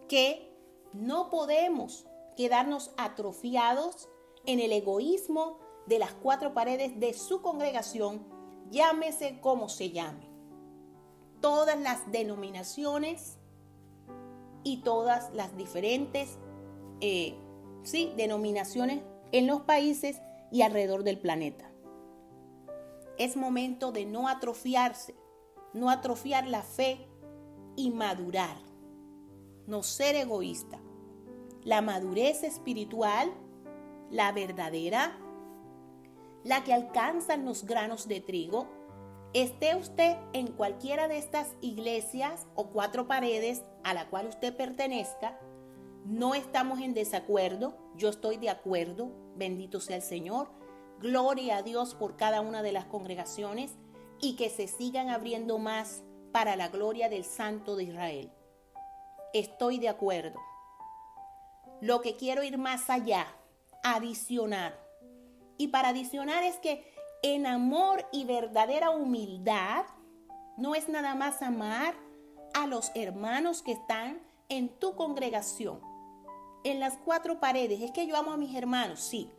que no podemos quedarnos atrofiados en el egoísmo de las 4 paredes de su congregación, llámese como se llame. Todas las denominaciones y todas las diferentes denominaciones en los países y alrededor del planeta. Es momento de no atrofiarse, no atrofiar la fe y madurar, no ser egoísta. La madurez espiritual, la verdadera, la que alcanzan los granos de trigo, esté usted en cualquiera de estas iglesias o 4 paredes a la cual usted pertenezca, no estamos en desacuerdo, yo estoy de acuerdo, bendito sea el Señor, gloria a Dios por cada una de las congregaciones y que se sigan abriendo más para la gloria del Santo de Israel. Estoy de acuerdo. Lo que quiero ir más allá, adicionar. Y para adicionar es que en amor y verdadera humildad, no es nada más amar a los hermanos que están en tu congregación, en las 4 paredes. Es que yo amo a mis hermanos, sí,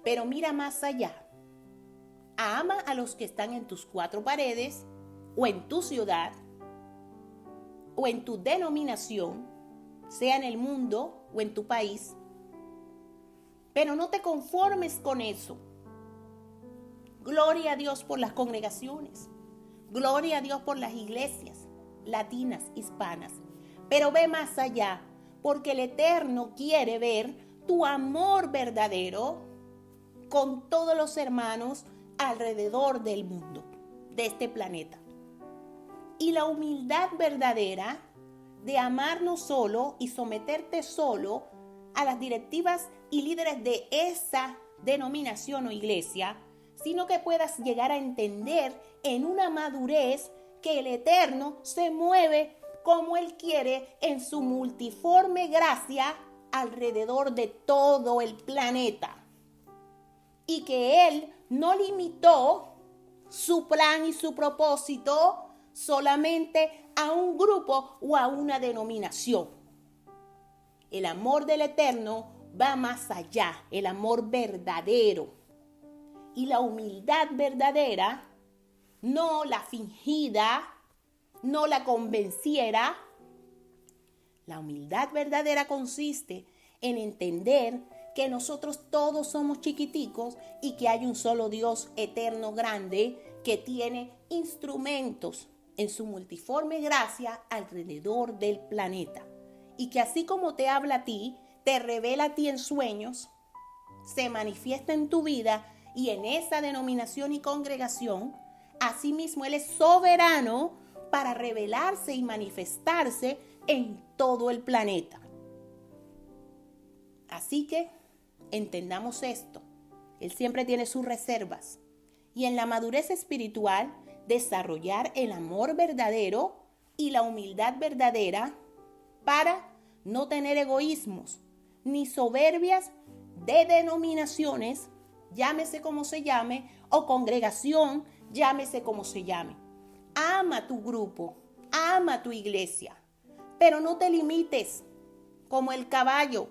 pero mira más allá. Ama a los que están en tus 4 paredes, o en tu ciudad, o en tu denominación, sea en el mundo o en tu país. Pero no te conformes con eso. Gloria a Dios por las congregaciones. Gloria a Dios por las iglesias latinas, hispanas. Pero ve más allá, porque el Eterno quiere ver tu amor verdadero con todos los hermanos alrededor del mundo. de este planeta. Y la humildad verdadera de amarnos solo y someterte solo a las directivas y líderes de esa denominación o iglesia, sino que puedas llegar a entender en una madurez que el Eterno se mueve como Él quiere en su multiforme gracia alrededor de todo el planeta. Y que Él no limitó su plan y su propósito solamente a un grupo o a una denominación. El amor del Eterno va más allá, el amor verdadero. Y la humildad verdadera, no la fingida, no la convenciera. La humildad verdadera consiste en entender que nosotros todos somos chiquiticos y que hay un solo Dios eterno grande que tiene instrumentos en su multiforme gracia alrededor del planeta. Y que así como te habla a ti, te revela a ti en sueños, se manifiesta en tu vida y en esa denominación y congregación, asimismo Él es soberano para revelarse y manifestarse en todo el planeta. Así que entendamos esto. Él siempre tiene sus reservas. Y en la madurez espiritual, desarrollar el amor verdadero y la humildad verdadera para no tener egoísmos ni soberbias de denominaciones, llámese como se llame, o congregación, llámese como se llame. Ama tu grupo, ama tu iglesia, pero no te limites como el caballo,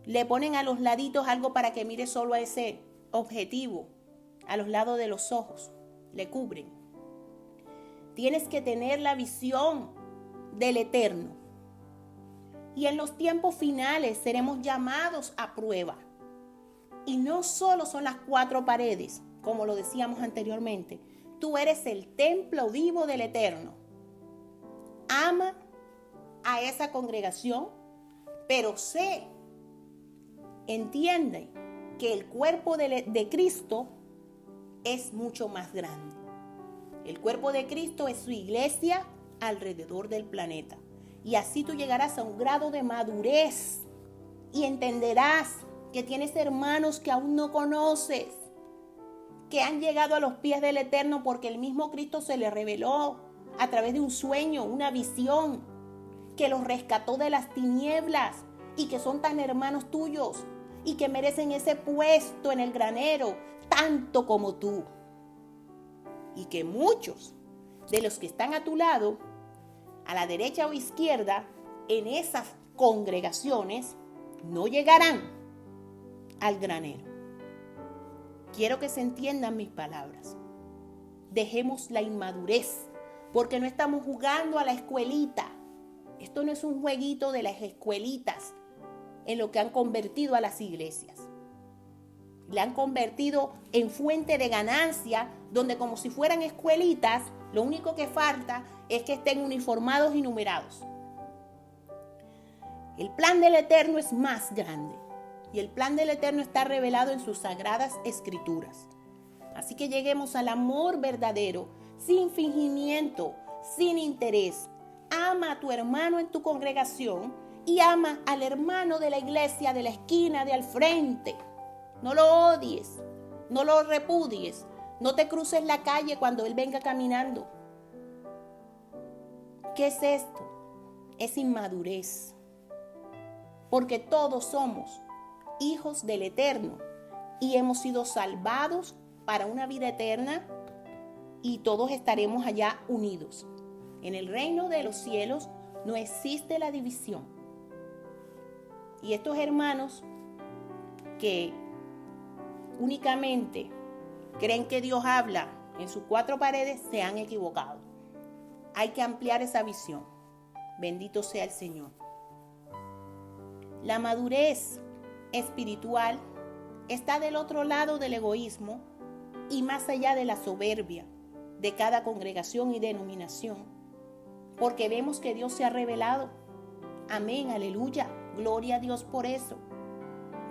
le ponen a los laditos algo para que mire solo a ese objetivo, a los lados de los ojos, le cubren. Tienes que tener la visión del Eterno. Y en los tiempos finales seremos llamados a prueba. Y no solo son las 4 paredes, como lo decíamos anteriormente. Tú eres el templo vivo del Eterno. Ama a esa congregación, pero entiende que el cuerpo de Cristo es mucho más grande. El cuerpo de Cristo es su iglesia alrededor del planeta. Y así tú llegarás a un grado de madurez y entenderás que tienes hermanos que aún no conoces, que han llegado a los pies del Eterno porque el mismo Cristo se les reveló a través de un sueño, una visión, que los rescató de las tinieblas y que son tan hermanos tuyos y que merecen ese puesto en el granero tanto como tú. Y que muchos de los que están a tu lado, a la derecha o izquierda, en esas congregaciones, no llegarán al granero. Quiero que se entiendan mis palabras. Dejemos la inmadurez, porque no estamos jugando a la escuelita. Esto no es un jueguito de las escuelitas en lo que han convertido a las iglesias. Le han convertido en fuente de ganancia, donde como si fueran escuelitas, lo único que falta es que estén uniformados y numerados. El plan del Eterno es más grande y el plan del Eterno está revelado en sus sagradas escrituras. Así que lleguemos al amor verdadero, sin fingimiento, sin interés. Ama a tu hermano en tu congregación y ama al hermano de la iglesia de la esquina de al frente. No lo odies, no lo repudies, no te cruces la calle cuando él venga caminando. ¿Qué es esto? Es inmadurez. Porque todos somos hijos del Eterno y hemos sido salvados para una vida eterna y todos estaremos allá unidos. En el reino de los cielos no existe la división. Y estos hermanos que únicamente creen que Dios habla en sus 4 paredes se han equivocado. Hay que ampliar esa visión. Bendito sea el Señor. La madurez espiritual está del otro lado del egoísmo y más allá de la soberbia de cada congregación y denominación, porque vemos que Dios se ha revelado. Amén, aleluya, gloria a Dios por eso.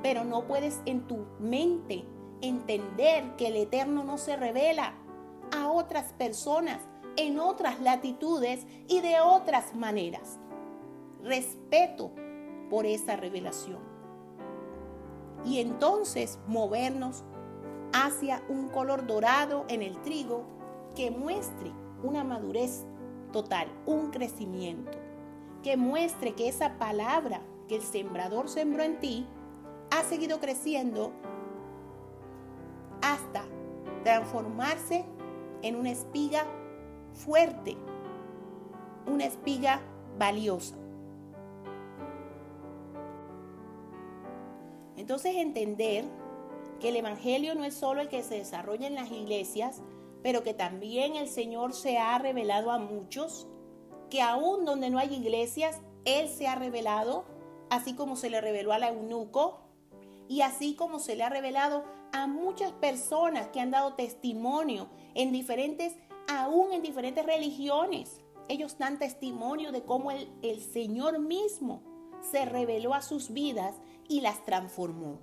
Pero no puedes en tu mente entender que el Eterno no se revela a otras personas en otras latitudes y de otras maneras. Respeto por esa revelación. Y entonces movernos hacia un color dorado en el trigo que muestre una madurez total, un crecimiento, que muestre que esa palabra que el sembrador sembró en ti ha seguido creciendo hasta transformarse en una espiga fuerte, una espiga valiosa. Entonces entender que el evangelio no es solo el que se desarrolla en las iglesias, pero que también el Señor se ha revelado a muchos, que aún donde no hay iglesias, Él se ha revelado, así como se le reveló al eunuco, y así como se le ha revelado a muchas personas que han dado testimonio aún en diferentes religiones. Ellos dan testimonio de cómo el Señor mismo se reveló a sus vidas y las transformó.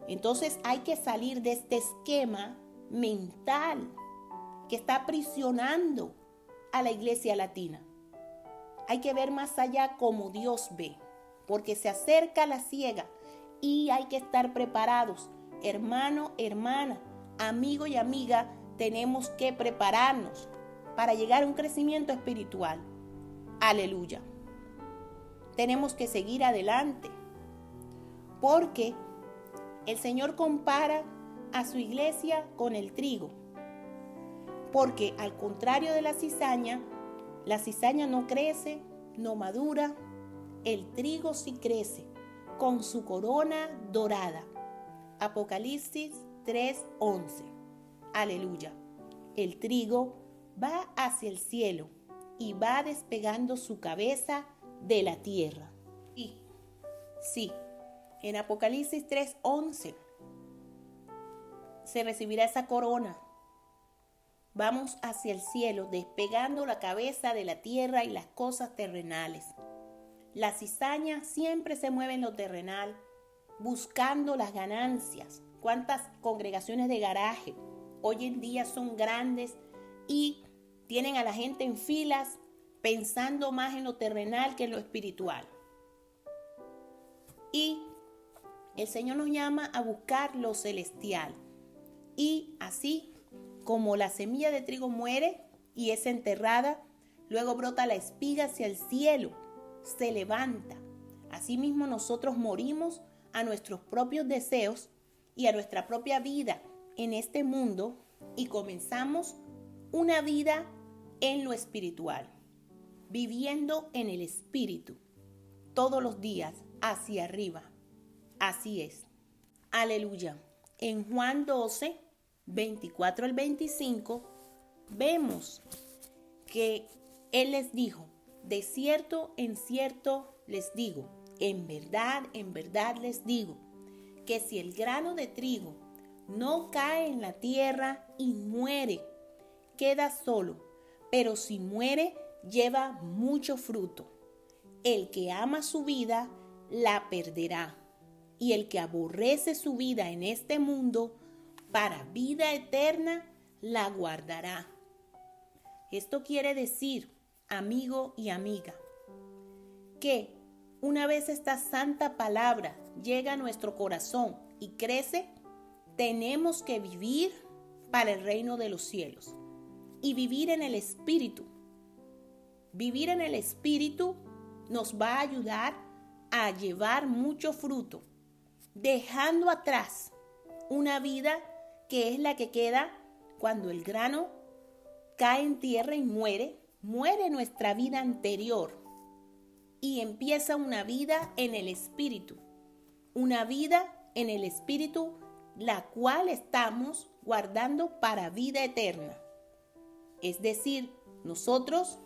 Entonces hay que salir de este esquema mental que está aprisionando a la iglesia latina. Hay que ver más allá como Dios ve, porque se acerca la siega y hay que estar preparados. Hermano, hermana, amigo y amiga, tenemos que prepararnos para llegar a un crecimiento espiritual. Aleluya. Tenemos que seguir adelante, porque el Señor compara a su iglesia con el trigo. Porque al contrario de la cizaña no crece, no madura, el trigo sí crece, con su corona dorada. Apocalipsis 3:11. Aleluya. El trigo va hacia el cielo y va despegando su cabeza de la tierra. Y sí, en Apocalipsis 3:11 se recibirá esa corona. Vamos hacia el cielo, despegando la cabeza de la tierra y las cosas terrenales. La cizaña siempre se mueve en lo terrenal, buscando las ganancias. ¿Cuántas congregaciones de garaje hoy en día son grandes y tienen a la gente en filas pensando más en lo terrenal que en lo espiritual? Y el Señor nos llama a buscar lo celestial. Y así como la semilla de trigo muere y es enterrada, luego brota la espiga hacia el cielo, se levanta. Asimismo nosotros morimos a nuestros propios deseos y a nuestra propia vida en este mundo y comenzamos una vida en lo espiritual, viviendo en el espíritu todos los días hacia arriba. Así es. Aleluya. En Juan 12, 24 al 25, vemos que Él les dijo: de cierto en cierto les digo, en verdad les digo, que si el grano de trigo no cae en la tierra y muere, queda solo, pero si muere, lleva mucho fruto. El que ama su vida, la perderá, y el que aborrece su vida en este mundo, para vida eterna, la guardará. Esto quiere decir, amigo y amiga, que una vez esta santa palabra llega a nuestro corazón y crece, tenemos que vivir para el reino de los cielos y vivir en el Espíritu. Vivir en el Espíritu nos va a ayudar a llevar mucho fruto, dejando atrás una vida que es la que queda cuando el grano cae en tierra y muere nuestra vida anterior y empieza una vida en el Espíritu. Una vida en el Espíritu, la cual estamos guardando para vida eterna. Es decir, nosotros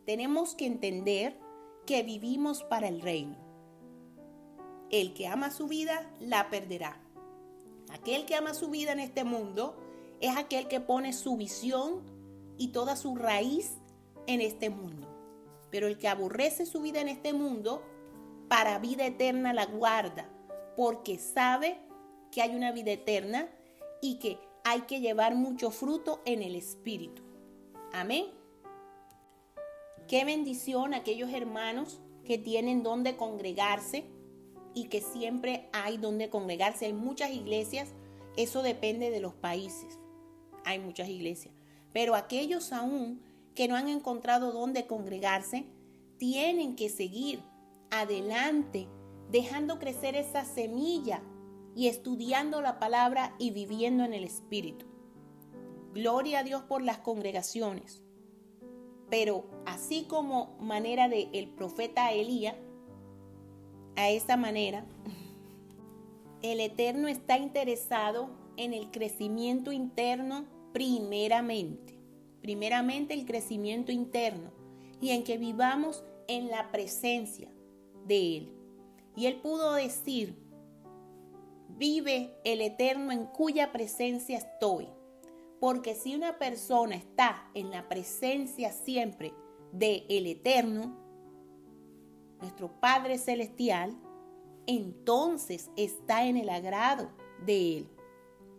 tenemos que entender que vivimos para el reino. El que ama su vida, la perderá. Aquel que ama su vida en este mundo es aquel que pone su visión y toda su raíz en este mundo. Pero el que aborrece su vida en este mundo, para vida eterna la guarda, porque sabe que hay una vida eterna y que hay que llevar mucho fruto en el Espíritu. Amén. Qué bendición aquellos hermanos que tienen donde congregarse y que siempre hay donde congregarse. Hay muchas iglesias, eso depende de los países. Hay muchas iglesias. Pero aquellos aún que no han encontrado donde congregarse, tienen que seguir adelante, dejando crecer esa semilla y estudiando la palabra y viviendo en el Espíritu. Gloria a Dios por las congregaciones. Pero así como manera de el profeta Elías, a esa manera, el Eterno está interesado en el crecimiento interno primeramente. Primeramente el crecimiento interno y en que vivamos en la presencia de Él. Y Él pudo decir, vive el Eterno en cuya presencia estoy. Porque si una persona está en la presencia siempre de el Eterno, nuestro Padre Celestial, entonces está en el agrado de Él.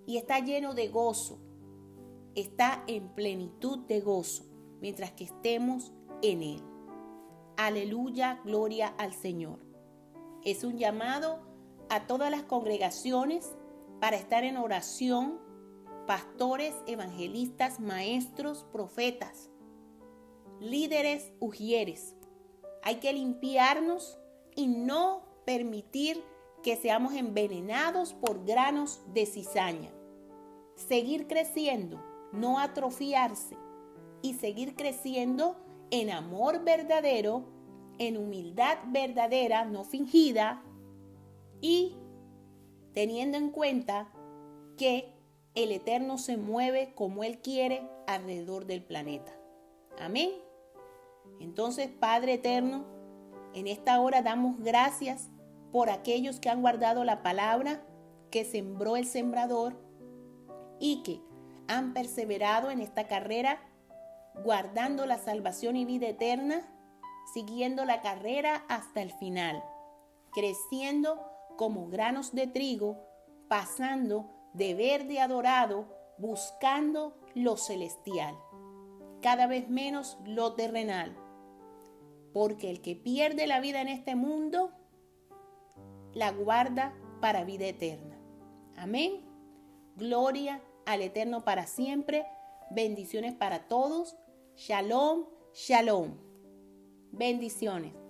Y está lleno de gozo. Está en plenitud de gozo mientras que estemos en Él. Aleluya, gloria al Señor. Es un llamado a todas las congregaciones para estar en oración, pastores, evangelistas, maestros, profetas, líderes, ujieres. Hay que limpiarnos y no permitir que seamos envenenados por granos de cizaña. Seguir creciendo, no atrofiarse, y seguir creciendo en amor verdadero, en humildad verdadera, no fingida, y teniendo en cuenta que el Eterno se mueve como Él quiere alrededor del planeta. Amén. Entonces, Padre Eterno, en esta hora damos gracias por aquellos que han guardado la palabra que sembró el sembrador y que han perseverado en esta carrera, guardando la salvación y vida eterna, siguiendo la carrera hasta el final, creciendo como granos de trigo, pasando de verde a dorado, buscando lo celestial, cada vez menos lo terrenal, porque el que pierde la vida en este mundo, la guarda para vida eterna. Amén. Gloria al Eterno para siempre. Bendiciones para todos. Shalom, shalom. Bendiciones.